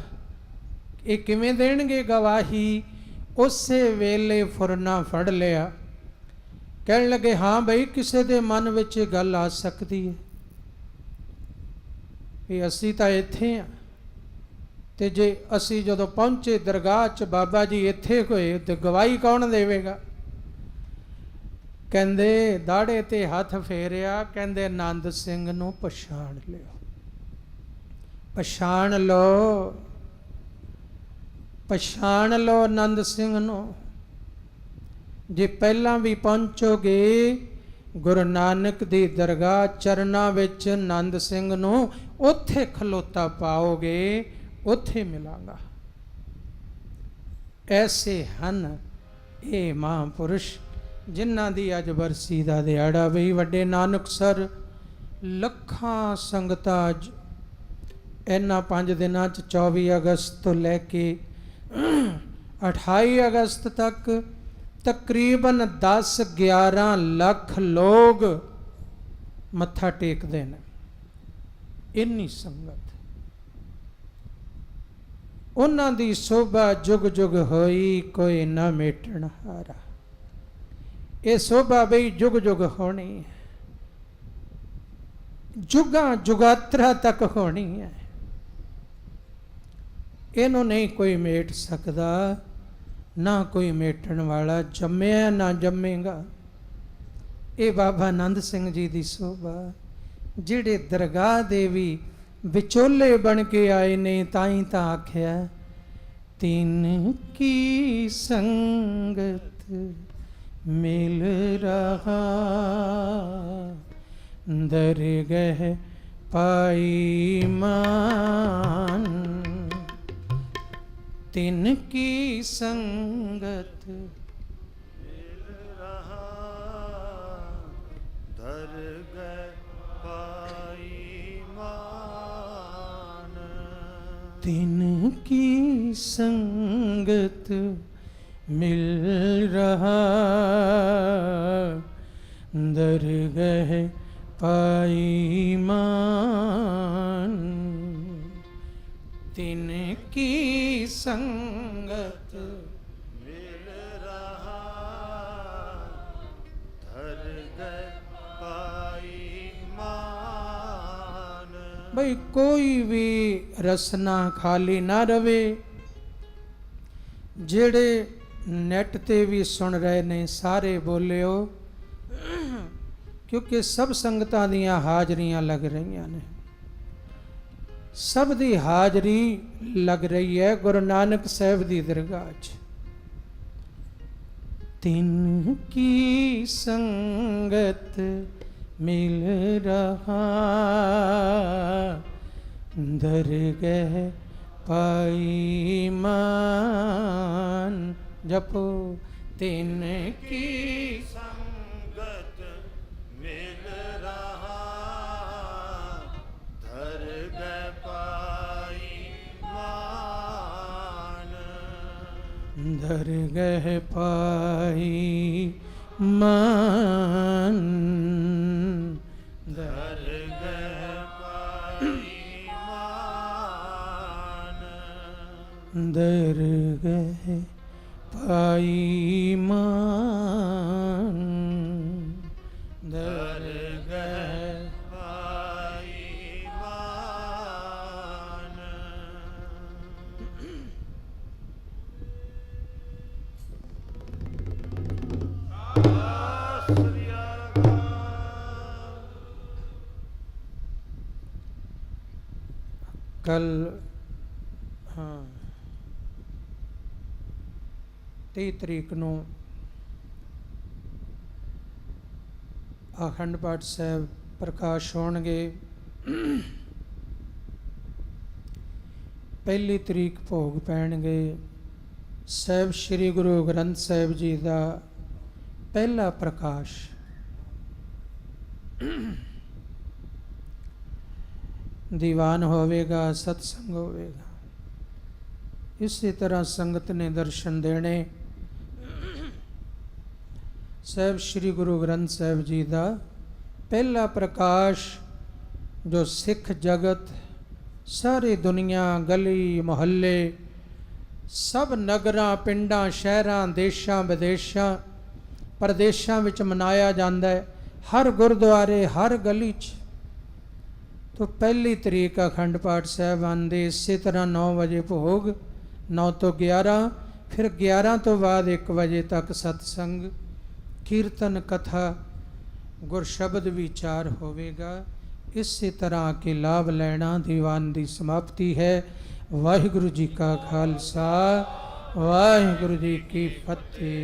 ਇਹ ਕਿਵੇਂ ਦੇਣਗੇ ਗਵਾਹੀ? ਉਸੇ ਵੇਲੇ ਫੁਰਨਾ ਫੜ ਲਿਆ, ਕਹਿਣ ਲੱਗੇ ਹਾਂ ਬਈ ਕਿਸੇ ਦੇ ਮਨ ਵਿੱਚ ਇਹ ਗੱਲ ਆ ਸਕਦੀ ਹੈ ਵੀ ਅਸੀਂ ਤਾਂ ਇੱਥੇ ਹਾਂ, ਤੇ ਜੇ ਅਸੀਂ ਜਦੋਂ ਪਹੁੰਚੇ ਦਰਗਾਹ 'ਚ ਬਾਬਾ ਜੀ ਇੱਥੇ ਹੋਏ ਤੇ ਗਵਾਹੀ ਕੌਣ ਦੇਵੇਗਾ? ਕਹਿੰਦੇ ਦਾੜੇ ਤੇ ਹੱਥ ਫੇਰਿਆ, ਕਹਿੰਦੇ ਆਨੰਦ ਸਿੰਘ ਨੂੰ ਪਛਾਣ ਲਿਓ, ਪਛਾਣ ਲਓ, ਪਛਾਣ ਲਓ ਆਨੰਦ ਸਿੰਘ ਨੂੰ। ਜੇ ਪਹਿਲਾਂ ਵੀ ਪਹੁੰਚੋਗੇ ਗੁਰੂ ਨਾਨਕ ਦੀ ਦਰਗਾਹ ਚਰਨਾਂ ਵਿੱਚ, ਆਨੰਦ ਸਿੰਘ ਨੂੰ ਉੱਥੇ ਖਲੋਤਾ ਪਾਓਗੇ, ਉੱਥੇ ਮਿਲਾਂਗਾ। ਐਸੇ ਹਨ ਇਹ ਮਹਾਂਪੁਰਸ਼ ਜਿਨ੍ਹਾਂ ਦੀ ਅੱਜ ਬਰਸੀ ਦਾ ਦਿਹਾੜਾ ਵੀ। ਵੱਡੇ ਨਾਨਕਸਰ ਲੱਖਾਂ ਸੰਗਤਾਂ ਅੱਜ ਇਹਨਾਂ 5 ਦਿਨਾਂ 'ਚ 24 ਅਗਸਤ ਤੋਂ ਲੈ ਕੇ 28 ਅਗਸਤ ਤੱਕ ਤਕਰੀਬਨ 10-11 ਲੱਖ ਲੋਕ ਮੱਥਾ ਟੇਕਦੇ ਨੇ, ਇੰਨੀ ਸੰਗਤ। ਉਹਨਾਂ ਦੀ ਸੋਭਾ ਜੁਗ ਜੁਗ ਹੋਈ, ਕੋਈ ਨਾ ਮੇਟਣ ਹਾਰਾ। ਇਹ ਸੋਭਾ ਬਈ ਜੁਗ ਜੁਗ ਹੋਣੀ ਹੈ, ਜੁਗਾਂ ਜੁਗਾਤਰਾ ਤੱਕ ਹੋਣੀ ਹੈ। ਇਹਨੂੰ ਨਹੀਂ ਕੋਈ ਮੇਟ ਸਕਦਾ, ਨਾ ਕੋਈ ਮੇਟਣ ਵਾਲਾ ਜੰਮਿਆ ਨਾ ਜੰਮੇਗਾ। ਇਹ ਬਾਬਾ ਆਨੰਦ ਸਿੰਘ ਜੀ ਦੀ ਸੋਭਾ, ਜਿਹੜੇ ਦਰਗਾਹ ਦੇ ਵੀ ਵਿਚੋਲੇ ਬਣ ਕੇ ਆਏ ਨੇ। ਤਾਂ ਹੀ ਤਾਂ ਆਖਿਆ ਤਿਨ ਕੀ ਸੰਗਤ ਮਿਲ ਰਹਾ, ਦਰਗਹ ਪਾਈ ਮਾਨ। ਤਿਨ ਕੀ ਸੰਗਤ ਮਿਲ ਰਹਾ, ਦਰਗਹ ਪਾਈ ਮਾਨ। ਤਿਨ ਕੀ ਸੰਗਤ ਮਿਲ ਰਹਾ, ਦਰਗਹ ਪਾਈ ਮਾਨ। ਤਿਨ ਕੀ ਸੰਗਤ ਮਿਲ ਰਹਾ, ਦਰਗਹ ਪਾਈ ਮਾਨ। ਬਈ ਕੋਈ ਵੀ ਰਸਨਾ ਖਾਲੀ ਨਾ ਰਵੇ। ਜਿਹੜੇ ਨੈਟ ਤੇ ਵੀ ਸੁਣ ਰਹੇ ਨੇ ਸਾਰੇ ਬੋਲਿਓ, ਕਿਉਂਕਿ ਸਭ ਸੰਗਤਾਂ ਦੀਆਂ ਹਾਜ਼ਰੀਆਂ ਲੱਗ ਰਹੀਆਂ ਨੇ। ਸਭ ਦੀ ਹਾਜ਼ਰੀ ਲੱਗ ਰਹੀ ਹੈ ਗੁਰੂ ਨਾਨਕ ਸਾਹਿਬ ਦੀ ਦਰਗਾਹ 'ਚ। ਤਿਨ ਕੀ ਸੰਗਤ ਮਿਲ ਰਹਾ, ਦਰਗਹ ਪਾਈ ਮਾਨ। ਜਪੋ ਤਿਨ ਕੀ ਸੰਗਤ ਮਿਲ ਰਹਾ, ਦਰਗਹ ਪਾਈ ਮਾਨ। ਦਰਗਹ ਪਾਈ ਮਾਨ, ਦਰਗਹ ਪਾਈ ਮਾਨ। ਦਰਗਹ ਪਾਈ ਮਾਨ, ਦਰਗਹ ਪਾਈ ਮਾਨ। ਸ੍ਰੀ ਅਕਾਲ। ਕੱਲ 23 ਤਰੀਕ ਨੂੰ ਅਖੰਡ ਪਾਠ ਸਾਹਿਬ ਪ੍ਰਕਾਸ਼ ਹੋਣਗੇ। 1 ਤਰੀਕ ਭੋਗ ਪੈਣਗੇ। ਸਾਹਿਬ ਸ੍ਰੀ ਗੁਰੂ ਗ੍ਰੰਥ ਸਾਹਿਬ ਜੀ ਦਾ ਪਹਿਲਾ ਪ੍ਰਕਾਸ਼। ਦੀਵਾਨ ਹੋਵੇਗਾ, ਸਤਸੰਗ ਹੋਵੇਗਾ। ਇਸੇ ਤਰ੍ਹਾਂ ਸੰਗਤ ਨੇ ਦਰਸ਼ਨ ਦੇਣੇ। ਸਾਹਿਬ ਸ੍ਰੀ ਗੁਰੂ ਗ੍ਰੰਥ ਸਾਹਿਬ ਜੀ ਦਾ ਪਹਿਲਾ ਪ੍ਰਕਾਸ਼, ਜੋ ਸਿੱਖ ਜਗਤ, ਸਾਰੀ ਦੁਨੀਆ, ਗਲੀ ਮੁਹੱਲੇ, ਸਭ ਨਗਰਾਂ, ਪਿੰਡਾਂ, ਸ਼ਹਿਰਾਂ, ਦੇਸ਼ਾਂ, ਵਿਦੇਸ਼ਾਂ, ਪ੍ਰਦੇਸ਼ਾਂ ਵਿੱਚ ਮਨਾਇਆ ਜਾਂਦਾ ਹੈ। ਹਰ ਗੁਰਦੁਆਰੇ, ਹਰ ਗਲੀ 'ਚ। तो 1 ਤਰੀਕ ਅਖੰਡ ਪਾਠ ਸਾਹਿਬ ਆਉਂਦੇ। ਇਸੇ ਤਰ੍ਹਾਂ 9 ਵਜੇ ਭੋਗ, 9 ਤੋਂ 11, ਫਿਰ 11 ਤੋਂ ਬਾਅਦ 1 ਵਜੇ ਤੱਕ ਸਤਸੰਗ, ਕੀਰਤਨ, ਕਥਾ, ਗੁਰਸ਼ਬਦ ਵਿਚਾਰ ਹੋਵੇਗਾ। ਇਸੇ ਤਰ੍ਹਾਂ ਕੇ ਲਾਭ ਲੈਣਾ। ਦੀਵਾਨ ਦੀ ਸਮਾਪਤੀ ਹੈ। ਵਾਹਿਗੁਰੂ ਜੀ ਕਾ ਖਾਲਸਾ, ਵਾਹਿਗੁਰੂ ਜੀ ਕੀ ਫਤਿਹ।